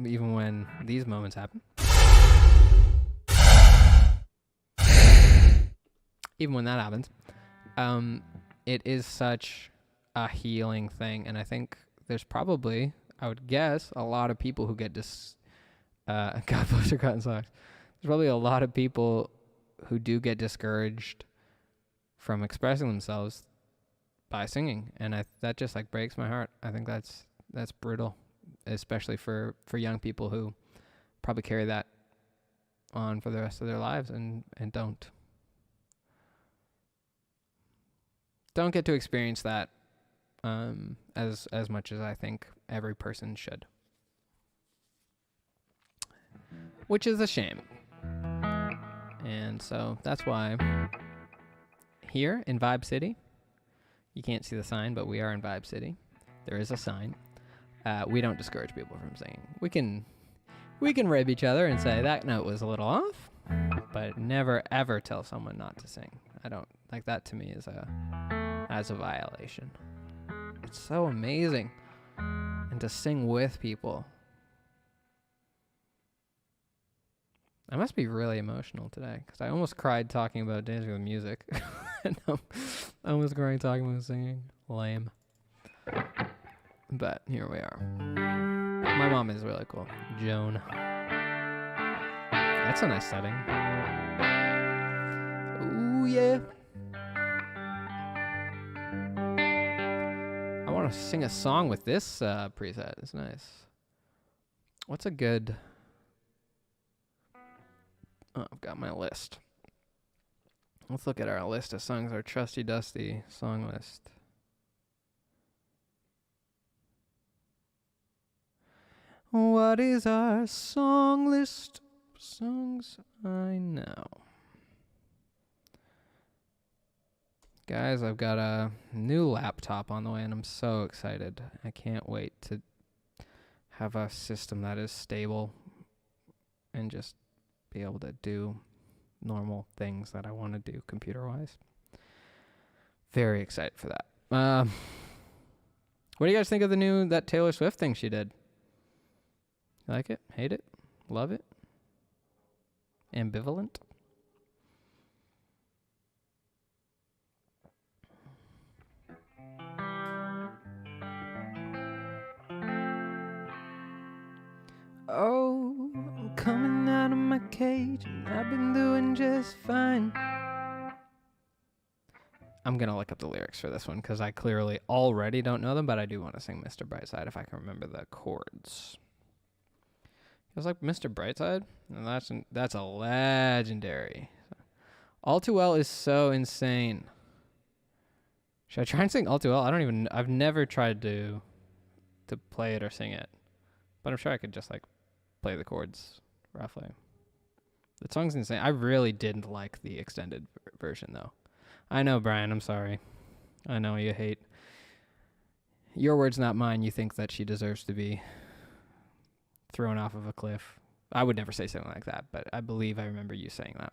even when these moments happen, even when that happens, it is such a healing thing. And I think there's probably, I would guess, a lot of people who get God bless your cotton socks. There's probably a lot of people who do get discouraged from expressing themselves by singing, and that just like breaks my heart. I think that's brutal, especially for young people who probably carry that on for the rest of their lives and don't get to experience that as much as I think every person should, which is a shame. And so that's why here in Vibe City, you can't see the sign, but we are in Vibe City. There is a sign. We don't discourage people from singing. We can rib each other and say that note was a little off, but never ever tell someone not to sing. I don't like that. To me, as a violation. It's so amazing, and to sing with people. I must be really emotional today, because I almost cried talking about dancing with music. No, I almost cried talking about singing. Lame. But here we are. My mom is really cool. Joan. That's a nice setting. Ooh, yeah. I want to sing a song with this preset. It's nice. What's a good... Oh, I've got my list. Let's look at our list of songs, our trusty dusty song list. What is our song list? Songs I know. Guys, I've got a new laptop on the way, and I'm so excited. I can't wait to have a system that is stable and just be able to do normal things that I want to do computer-wise. Very excited for that. What do you guys think of that Taylor Swift thing she did? You like it? Hate it? Love it? Ambivalent? Oh, I'm coming out of my cage and I've been doing just fine. I'm going to look up the lyrics for this one because I clearly already don't know them, but I do want to sing Mr. Brightside if I can remember the chords. It was like Mr. Brightside, and that's a legendary. All Too Well is so insane. Should I try and sing All Too Well? I've never tried to play it or sing it, but I'm sure I could just like play the chords roughly. The song's insane. I really didn't like the extended version though. I know, Brian, I'm sorry. I know you hate. Your words, not mine. You think that she deserves to be thrown off of a cliff. I would never say something like that, but I believe I remember you saying that.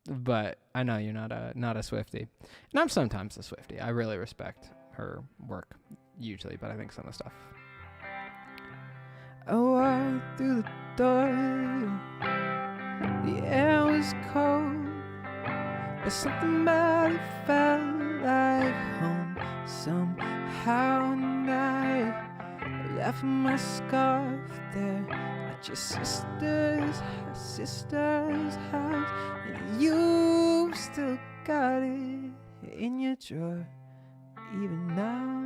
But I know you're not a Swiftie. And I'm sometimes a Swiftie. I really respect her work, usually, but I think some of the stuff. I walked through the door. The air was cold. But something about it felt like home somehow, and I left my scarf there at your sister's house, and you still got it in your drawer even now.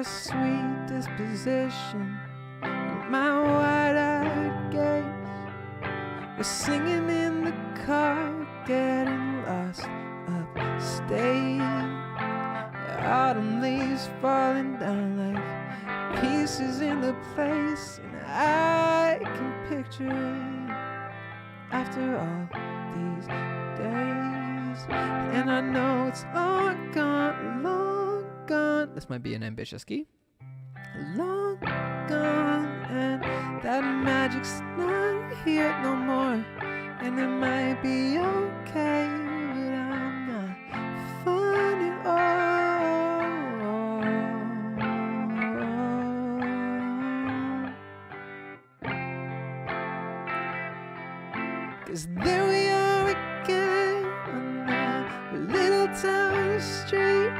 Sweet disposition and my wide-eyed gaze was singing in the car, getting lost upstate. Autumn leaves falling down like pieces in the place, and I can picture it after all these days. And I know it's long gone, long gone. This might be an ambitious key. Long gone, and that magic's not here no more. And it might be okay, but I'm not fun at all. 'Cause there we are again on that little town street.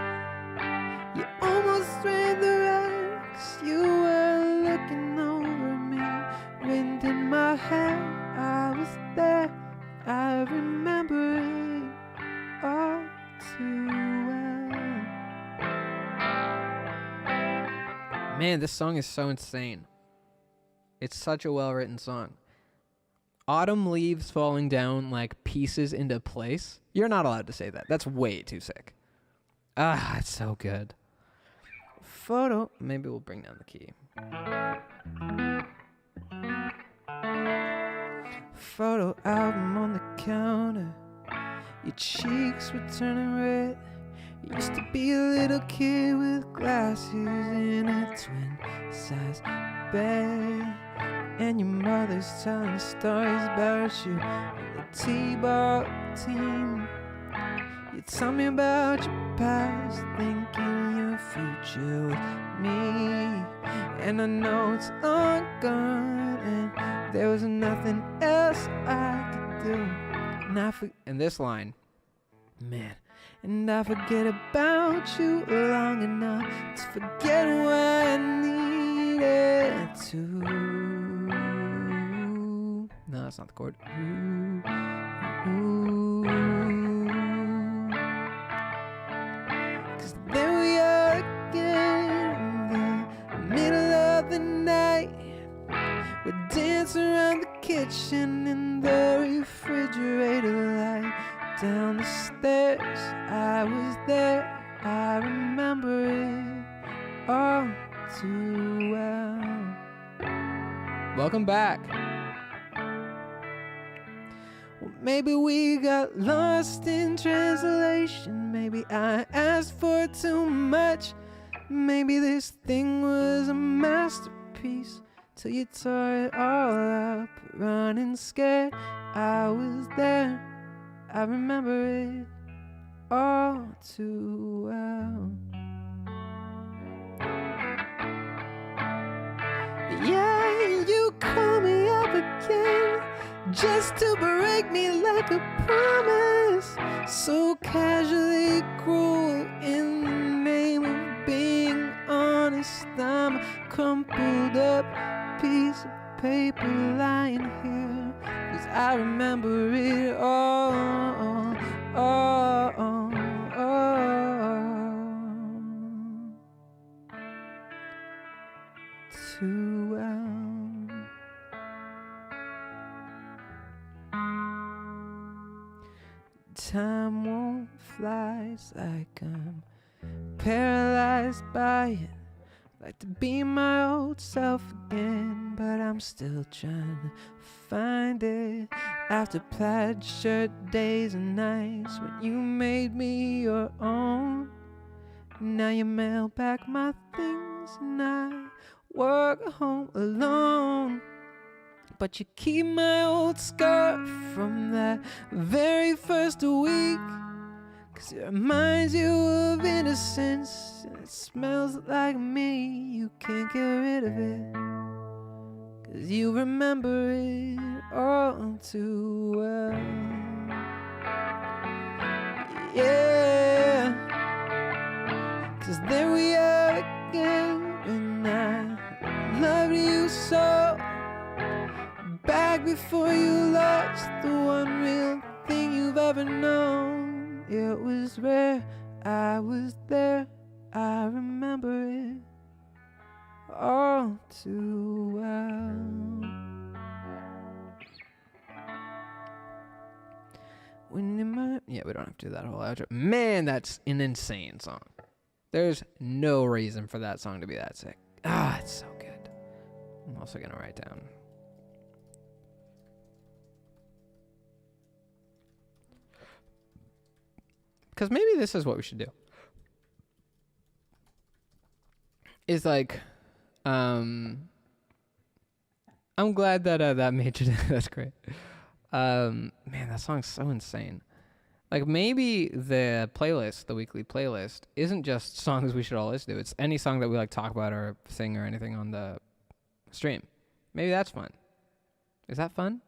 You almost ran the rocks. You were looking over me, wind in my hair. I was there. I remember it all too well. Man, this song is so insane. It's such a well-written song. Autumn leaves falling down like pieces into place. You're not allowed to say that. That's way too sick. Ah, it's so good. Photo. Maybe we'll bring down the key. Photo album on the counter. Your cheeks were turning red. You used to be a little kid with glasses in a twin-size bed. And your mother's telling stories about you and the T-ball team. You tell me about your past, thinking your future with me. And I know it's all gone, and there was nothing else I could do. And this line, man. And I forget about you long enough to forget what I needed to. No, that's not the chord. Ooh. 'Cause there we are again in the middle of the night. We're dancing around the kitchen in the refrigerator. down the stairs. I was there, I remember it all too well. Welcome back. Well, maybe we got lost in translation. Maybe I asked for too much. Maybe this thing was a masterpiece till you tore it all up. Running scared, I was there, I remember it all too well. Yeah, you call me up again just to break me like a promise, so casually cruel in the name of being honest. I'm a crumpled up piece of paper lying here, 'cause I remember it all too well. Time won't fly, it's like I'm paralyzed by it. Like to be my old self again, but I'm still trying to find it. After plaid shirt days and nights when you made me your own, now you mail back my things and I work home alone. But you keep my old scarf from that very first week, 'cause it reminds you of innocence and it smells like me. You can't get rid of it, 'cause you remember it all too well. Yeah, 'cause there we are again, and I loved you so. Back before you lost the one real thing you've ever known. It was rare, I was there, I remember it all too well. When you might, yeah, we don't have to do that whole outro. Man, that's an insane song. There's no reason for that song to be that sick. Ah, it's so good. I'm also gonna write down. Because maybe this is what we should do. Is like, I'm glad that that made you. That's great. Man, that song's so insane. Like maybe the playlist, the weekly playlist, isn't just songs we should all listen to. It's any song that we like talk about or sing or anything on the stream. Maybe that's fun. Is that fun?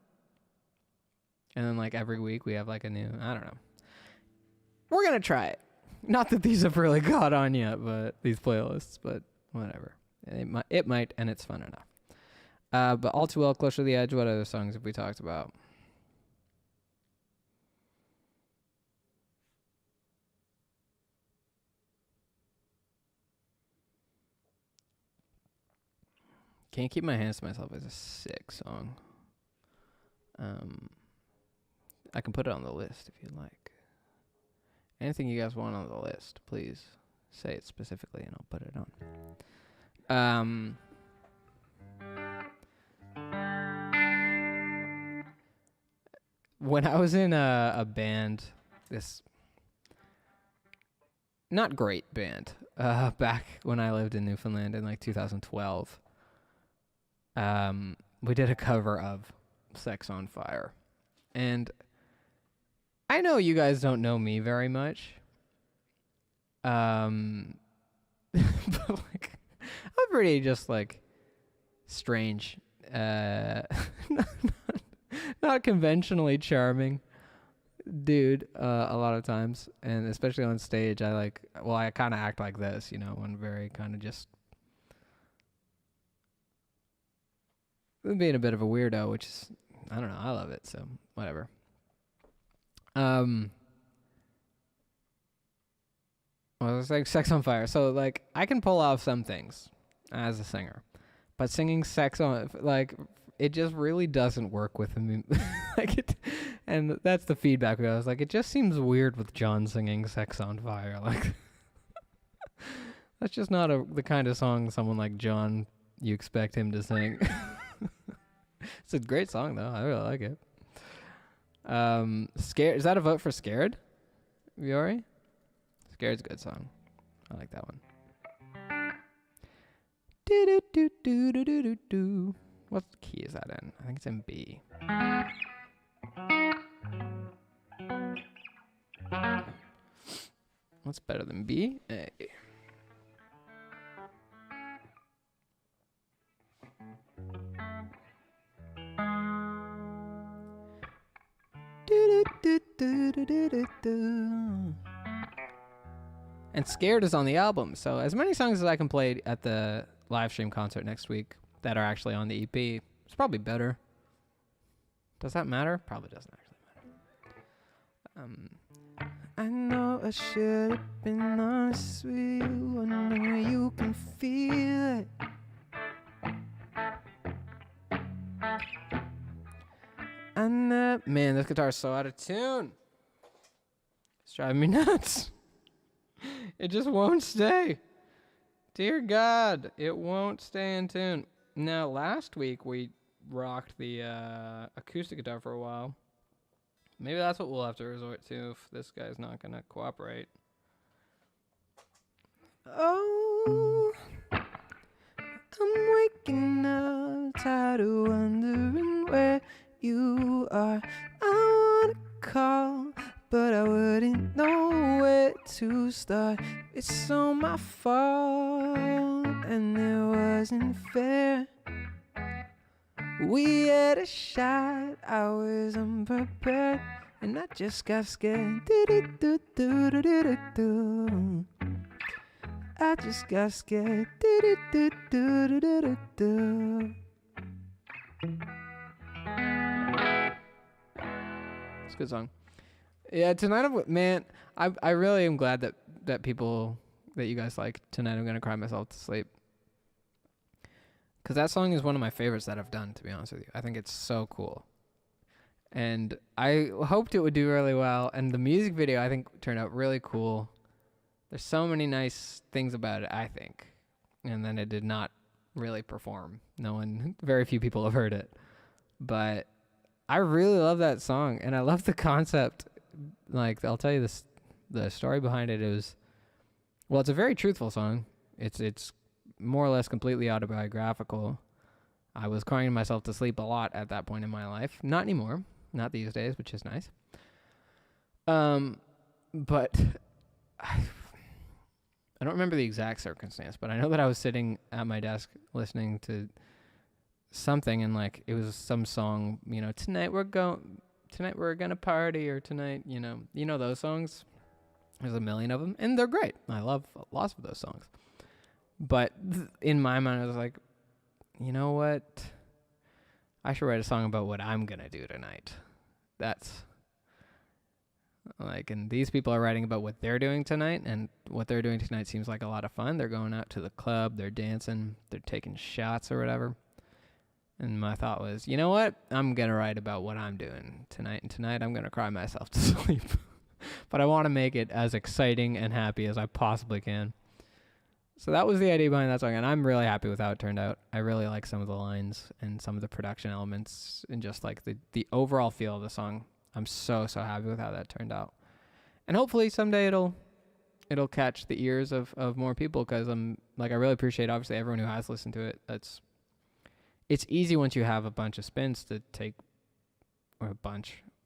And then like every week we have like a new, I don't know. We're going to try it. Not that these have really caught on yet, but these playlists, but whatever. It might, and it's fun enough. But All Too Well, Closer to the Edge, what other songs have we talked about? Can't Keep My Hands to Myself is a sick song. I can put it on the list if you'd like. Anything you guys want on the list, please say it specifically and I'll put it on. When I was in a band, this not great band, back when I lived in Newfoundland in like 2012, we did a cover of Sex on Fire. And I know you guys don't know me very much. But like, I'm pretty just like strange, not conventionally charming dude, a lot of times, and especially on stage, I kind of act like this, you know, I'm very kind of just being a bit of a weirdo, which is, I don't know, I love it, so whatever. Well, it's like Sex on Fire. So like I can pull off some things as a singer, but singing sex on, like, it just really doesn't work with me. like it, and that's the feedback we got. I was like, it just seems weird with John singing "Sex on Fire." Like, that's just not the kind of song someone like John you expect him to sing. It's a great song though. I really like it. Scared, is that a vote for Scared, Viore? Scared's a good song. I like that one. Do do do do do do do. What key is that in? I think it's in B. What's better than B? A. Do, do, do, do, do, do, do. And Scared is on the album, so as many songs as I can play at the live stream concert next week that are actually on the EP, it's probably better. Does that matter? Probably doesn't actually matter. I know I should have been honest with you. I know you can feel it. Man, this guitar is so out of tune. It's driving me nuts. It just won't stay. Dear God, it won't stay in tune. Now, last week we rocked the acoustic guitar for a while. Maybe that's what we'll have to resort to if this guy's not going to cooperate. Oh, I'm waking up, tired of wondering where you are. I wanna call, but I wouldn't know where to start. It's all my fault, and it wasn't fair. We had a shot, I was unprepared, and I just got scared. Do-do-do-do-do-do-do. I just got scared. Do-do-do-do-do-do-do. It's a good song. Yeah, tonight, man, I really am glad that people, that you guys like Tonight I'm Gonna Cry Myself to Sleep. Because that song is one of my favorites that I've done, to be honest with you. I think it's so cool. And I hoped it would do really well. And the music video, I think, turned out really cool. There's so many nice things about it, I think. And then it did not really perform. Very few people have heard it. But I really love that song. And I love the concept. Like, I'll tell you this, the story behind it is, well, it's a very truthful song. It's more or less completely autobiographical. I was crying myself to sleep a lot at that point in my life. Not anymore. Not these days, which is nice. But I don't remember the exact circumstance, but I know that I was sitting at my desk listening to something, and like it was some song, tonight we're gonna party, or tonight, those songs. There's a million of them, and they're great. I love lots of those songs. But in my mind, I was like, you know what? I should write a song about what I'm going to do tonight. That's like, and these people are writing about what they're doing tonight, and what they're doing tonight seems like a lot of fun. They're going out to the club, they're dancing, they're taking shots or whatever. And my thought was, you know what? I'm going to write about what I'm doing tonight, and tonight I'm going to cry myself to sleep. But I want to make it as exciting and happy as I possibly can. So that was the idea behind that song, and I'm really happy with how it turned out. I really like some of the lines and some of the production elements and just like the overall feel of the song. I'm so happy with how that turned out. And hopefully someday it'll catch the ears of more people, because I really appreciate, obviously, everyone who has listened to it. It's easy once you have a bunch of spins to take, or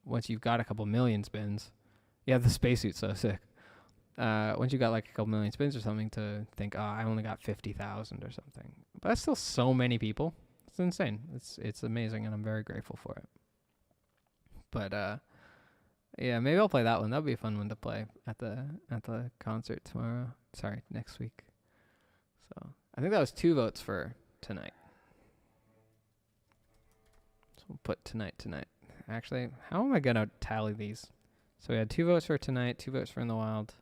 once you've got a couple million spins. Yeah, the spacesuit's so sick. Once you got like a couple million spins or something, to think, I only got 50,000 or something. But that's still so many people. It's insane. It's amazing, and I'm very grateful for it. But yeah, maybe I'll play that one. That'll be a fun one to play at the concert tomorrow. Sorry, next week. So I think that was 2 votes for Tonight. So we'll put Tonight. Actually, how am I gonna tally these? So we had 2 votes for Tonight, 2 votes for In the Wild.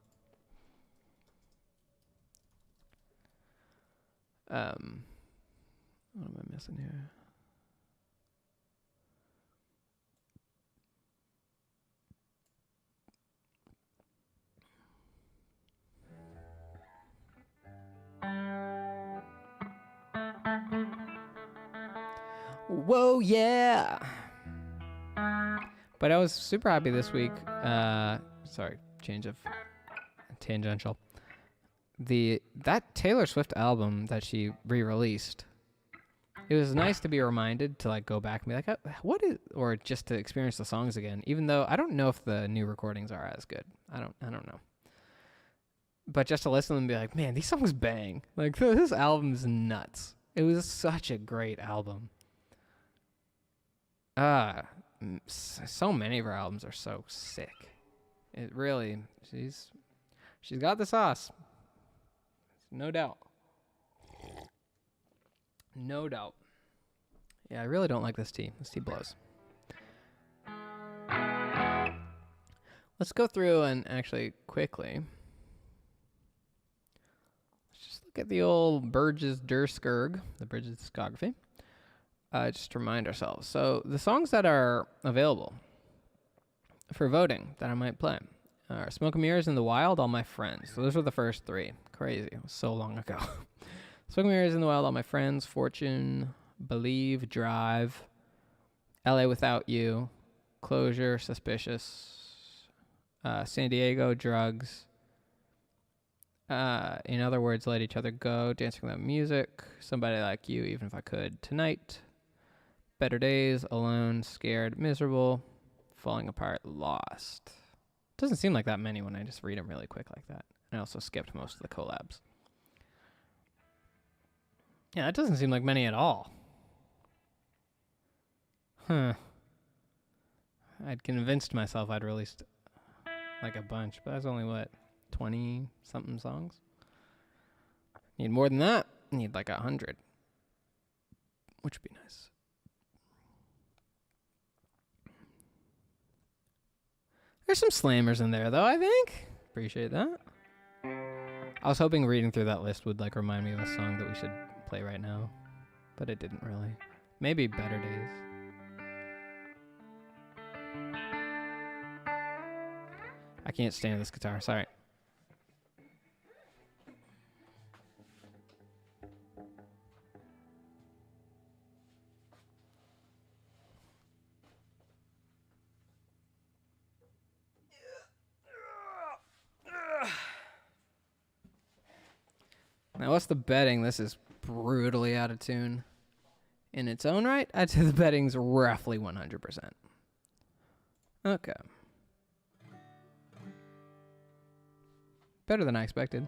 What am I missing here? Whoa, yeah. But I was super happy this week. Sorry, change of tangential. That Taylor Swift album that she re-released, it was nice to be reminded to like go back and be like, what is, or just to experience the songs again. Even though I don't know if the new recordings are as good. I don't know. But just to listen to them and be like, man, these songs bang. Like this album's nuts. It was such a great album. So many of her albums are so sick. It really, she's got the sauce. No doubt. No doubt. Yeah, I really don't like this tea. This tea blows. Let's go through and actually quickly. Let's just look at the old BRDGS the Bridges discography. Just to remind ourselves. So the songs that are available for voting that I might play are Smoke and Mirrors in the Wild, All My Friends. So those were the first three. Crazy. It was so long ago. Smoke and Mirrors in the Wild, All My Friends, Fortune, Believe, Drive, LA Without You, Closure, Suspicious, San Diego, Drugs, in other words, Let Each Other Go, Dancing Without Music, Somebody Like You, Even If I Could, Tonight, Better Days, Alone, Scared, Miserable, Falling Apart, Lost. Doesn't seem like that many when I just read them really quick like that. I also skipped most of the collabs. Yeah, it doesn't seem like many at all. Huh. I'd convinced myself I'd released like a bunch, but that's only what, 20-something songs? Need more than that. Need like 100. Which would be nice. There's some slammers in there, though, I think. Appreciate that. I was hoping reading through that list would like remind me of a song that we should play right now, but it didn't really. Maybe Better Days. I can't stand this guitar, sorry. Now, what's the betting? This is brutally out of tune. In its own right, I'd say the betting's roughly 100%. Okay. Better than I expected.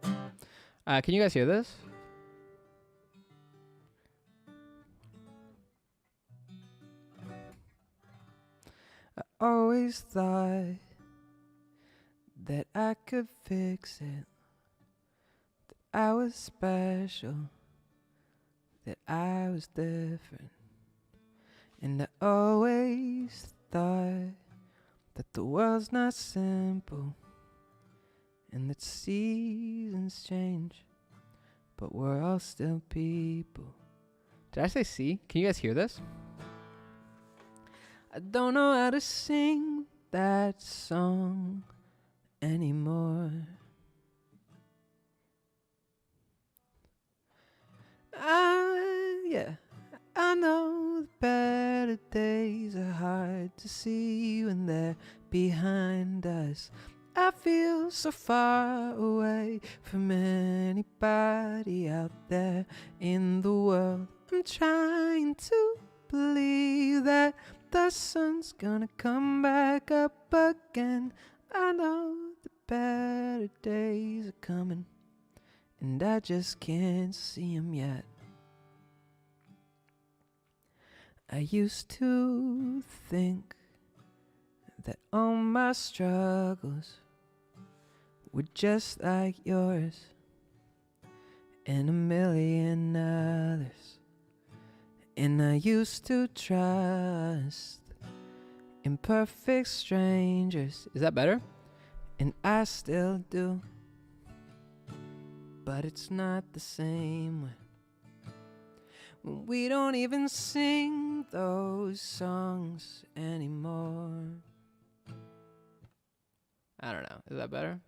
Can you guys hear this? I always thought that I could fix it. I was special, that I was different, and I always thought that the world's not simple, and that seasons change, but we're all still people. Did I say C? Can you guys hear this? I don't know how to sing that song anymore. I know the better days are hard to see when they're behind us. I feel so far away from anybody out there in the world. I'm trying to believe that the sun's gonna come back up again. I know the better days are coming, and I just can't see 'em yet. I used to think that all my struggles were just like yours and a million others. And I used to trust imperfect strangers. Is that better? And I still do. But it's not the same when we don't even sing those songs anymore. I don't know. Is that better?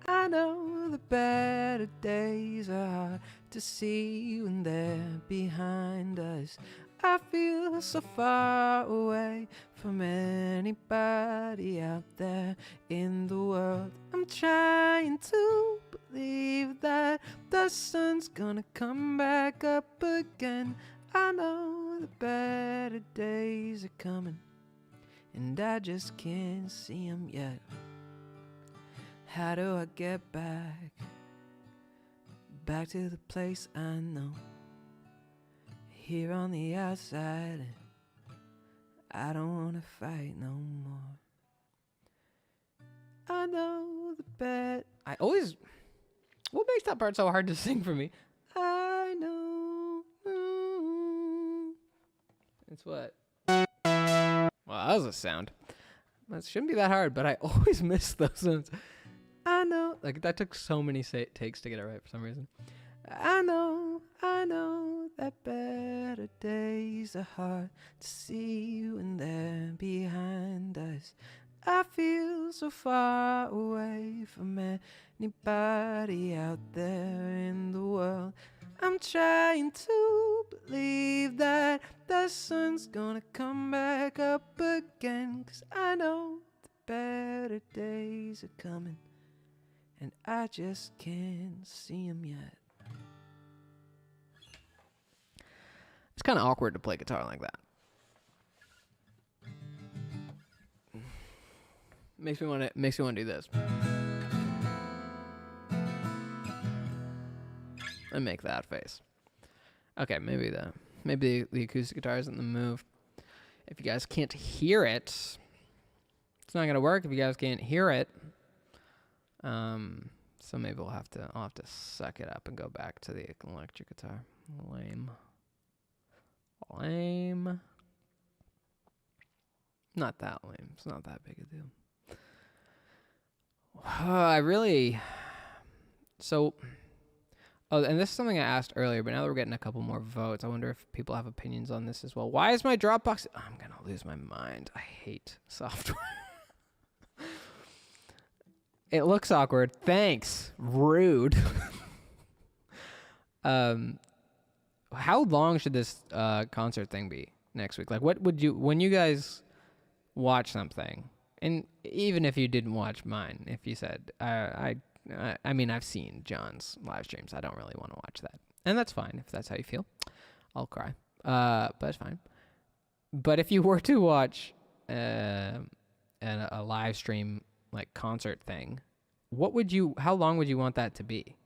I know the better days are hard to see when they're behind us. I feel so far away from anybody out there in the world. I'm trying to believe that the sun's gonna come back up again. I know the better days are coming, and I just can't see 'em yet. How do I get back to the place I know? Here on the outside, I don't wanna fight no more. I know the bed. What makes that part so hard to sing for me? I know. It's what? Well, that was a sound. That shouldn't be that hard, but I always miss those sounds. I know. Like, that took so many takes to get it right for some reason. I know that better days are hard to see when they're behind us. I feel so far away from anybody out there in the world. I'm trying to believe that the sun's gonna come back up again, 'cause I know the better days are coming, and I just can't see 'em yet. It's kind of awkward to play guitar like that. Makes me want to do this. And make that face. Okay, maybe the acoustic guitar isn't the move. If you guys can't hear it, it's not gonna work if you guys can't hear it. So maybe I'll have to suck it up and go back to the electric guitar. Lame. Not that lame. It's not that big a deal. And this is something I asked earlier, but now that we're getting a couple more votes, I wonder if people have opinions on this as well. Why is my Dropbox... I'm going to lose my mind. I hate software. It looks awkward. Thanks. Rude. How long should this concert thing be next week? Like, what would you... When you guys watch something, and even if you didn't watch mine, if you said, I mean, I've seen John's live streams. I don't really want to watch that. And that's fine if that's how you feel. I'll cry. But it's fine. But if you were to watch a live stream, like, concert thing, how long would you want that to be?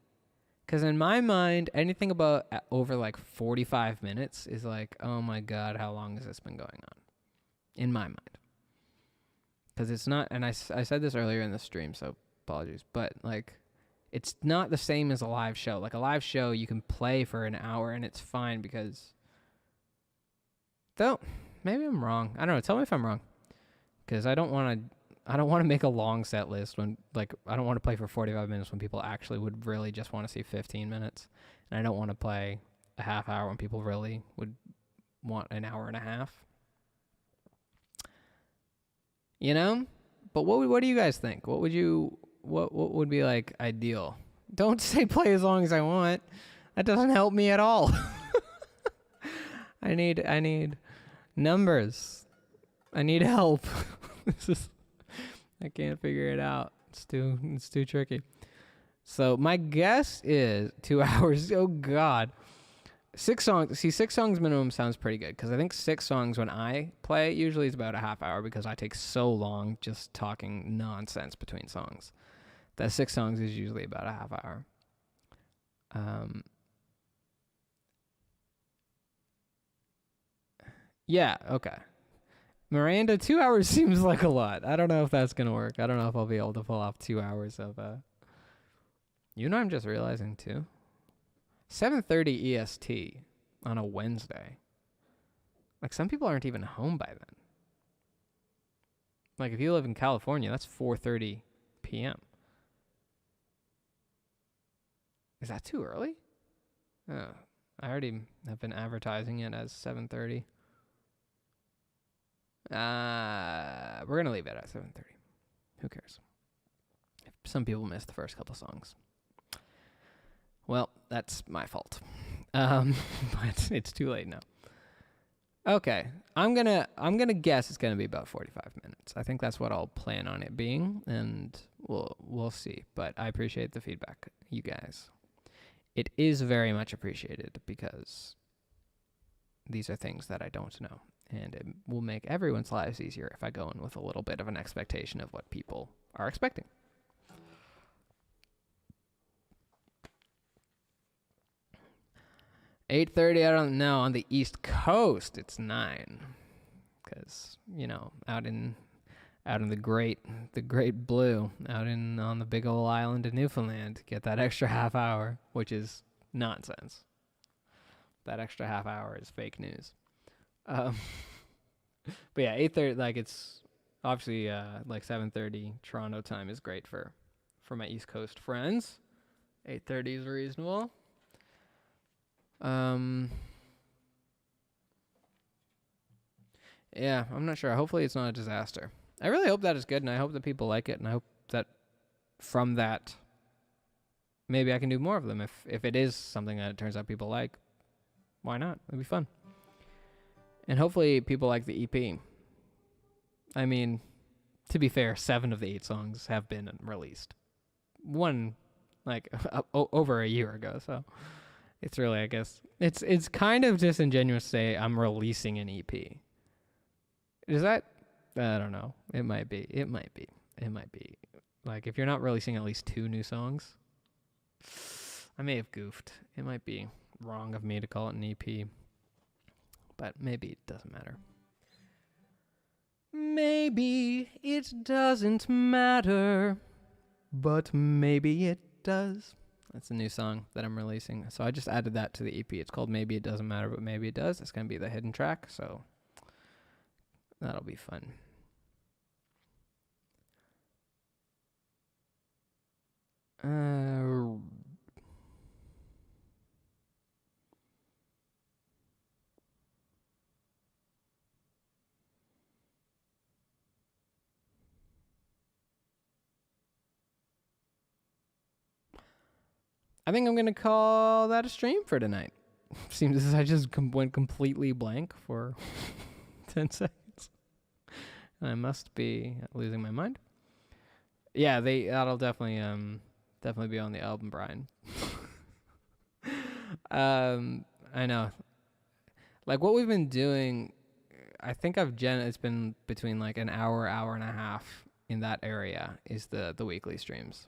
Because in my mind, anything about over, like, 45 minutes is like, oh, my God, how long has this been going on? In my mind. Because it's not, and I said this earlier in the stream, so apologies, but, like, it's not the same as a live show. Like, a live show, you can play for an hour, and it's fine because... Maybe I'm wrong. I don't know. Tell me if I'm wrong. Because I don't want to make a long set list when, like, I don't want to play for 45 minutes when people actually would really just want to see 15 minutes. And I don't want to play a half hour when people really would want an hour and a half. You know? But what do you guys think? What would be, like, ideal? Don't say play as long as I want. That doesn't help me at all. I need numbers. I need help. I can't figure it out. It's too tricky. So my guess is 2 hours. Oh God. 6 songs. See, 6 songs minimum sounds pretty good, because I think 6 songs when I play usually is about a half hour, because I take so long just talking nonsense between songs. That 6 songs is usually about a half hour. Yeah, okay. Miranda, 2 hours seems like a lot. I don't know if that's going to work. I don't know if I'll be able to pull off 2 hours of... You know, I'm just realizing, too. 7:30 EST on a Wednesday. Like, some people aren't even home by then. Like, if you live in California, that's 4:30 p.m. Is that too early? Oh, I already have been advertising it as 7:30. We're going to leave it at 7:30. Who cares? Some people missed the first couple songs. Well, that's my fault. But it's too late now. Okay. I'm gonna guess it's gonna be about 45 minutes. I think that's what I'll plan on it being, and we'll see. But I appreciate the feedback, you guys. It is very much appreciated because these are things that I don't know, and it will make everyone's lives easier if I go in with a little bit of an expectation of what people are expecting. 8:30. I don't know. On the East Coast, it's 9, because out in the great blue, out in on the big old island of Newfoundland, get that extra half hour, which is nonsense. That extra half hour is fake news. But yeah, 8:30. Like it's obviously like 7:30 Toronto time is great for my East Coast friends. 8:30 is reasonable. Yeah, I'm not sure. Hopefully it's not a disaster. I really hope that it's good, and I hope that people like it, and I hope that from that, maybe I can do more of them. If it is something that it turns out people like, why not? It'd be fun. And hopefully people like the EP. I mean, to be fair, 7 of the 8 songs have been released. One, like, over a year ago, so it's really, I guess, it's kind of disingenuous to say I'm releasing an EP. Is that? I don't know. It might be. Like, if you're not releasing at least 2 new songs, I may have goofed. It might be wrong of me to call it an EP, but maybe it doesn't matter. Maybe it doesn't matter, but maybe it does. That's a new song that I'm releasing. So I just added that to the EP. It's called Maybe It Doesn't Matter, but Maybe It Does. It's going to be the hidden track, so that'll be fun. I think I'm going to call that a stream for tonight. Seems as I just went completely blank for 10 seconds. I must be losing my mind. Yeah, that'll definitely be on the album, Brian. I know. Like what we've been doing, I think it's been between like an hour and a half in that area is the weekly streams.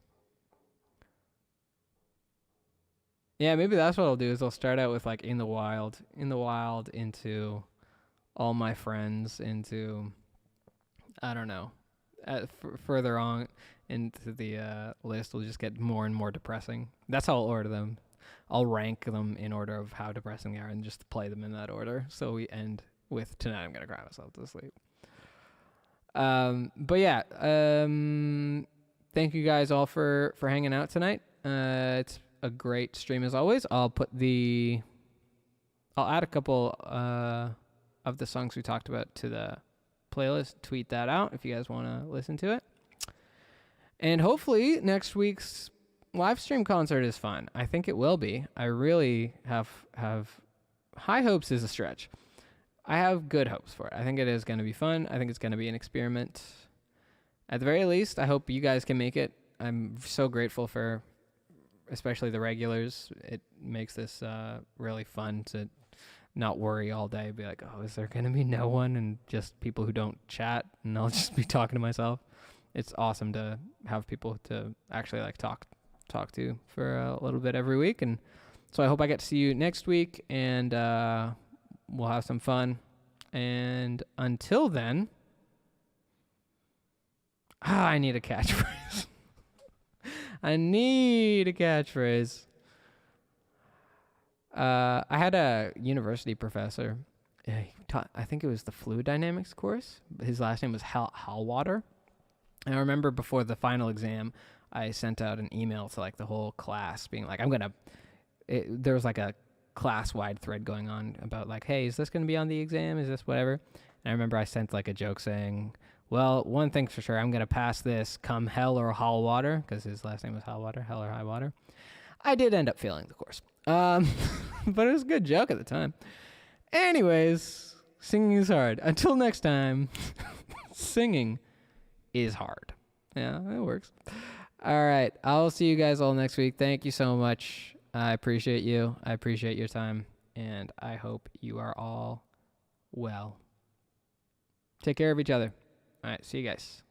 Yeah, maybe that's what I'll do is I'll start out with like in the wild into all my friends, into, I don't know, further on into the list will just get more and more depressing. That's how I'll order them. I'll rank them in order of how depressing they are and just play them in that order. So we end with Tonight I'm Gonna Cry Myself to Sleep. But yeah, thank you guys all for hanging out tonight. It's a great stream as always. I'll add a couple of the songs we talked about to the playlist. Tweet that out if you guys want to listen to it. And hopefully next week's live stream concert is fun. I think it will be. I really have high hopes is a stretch. I have good hopes for it. I think it is going to be fun. I think it's going to be an experiment. At the very least, I hope you guys can make it. I'm so grateful for especially the regulars. It makes this really fun to not worry all day. Be like, oh, is there going to be no one? And just people who don't chat, and I'll just be talking to myself. It's awesome to have people to actually like talk to for a little bit every week. And so I hope I get to see you next week, and we'll have some fun. And until then, I need a catchphrase. I had a university professor. He taught, I think it was the fluid dynamics course. His last name was Hallwater. And I remember before the final exam, I sent out an email to like the whole class being like, there was like a class-wide thread going on about like, hey, is this going to be on the exam? Is this whatever? And I remember I sent like a joke saying, well, one thing's for sure, I'm going to pass this come hell or high water, because his last name was Hallwater, hell or high water. I did end up failing the course. But it was a good joke at the time. Anyways, Singing is hard. Until next time, singing is hard. Yeah, it works. All right. I'll see you guys all next week. Thank you so much. I appreciate you. I appreciate your time. And I hope you are all well. Take care of each other. All right. See you guys.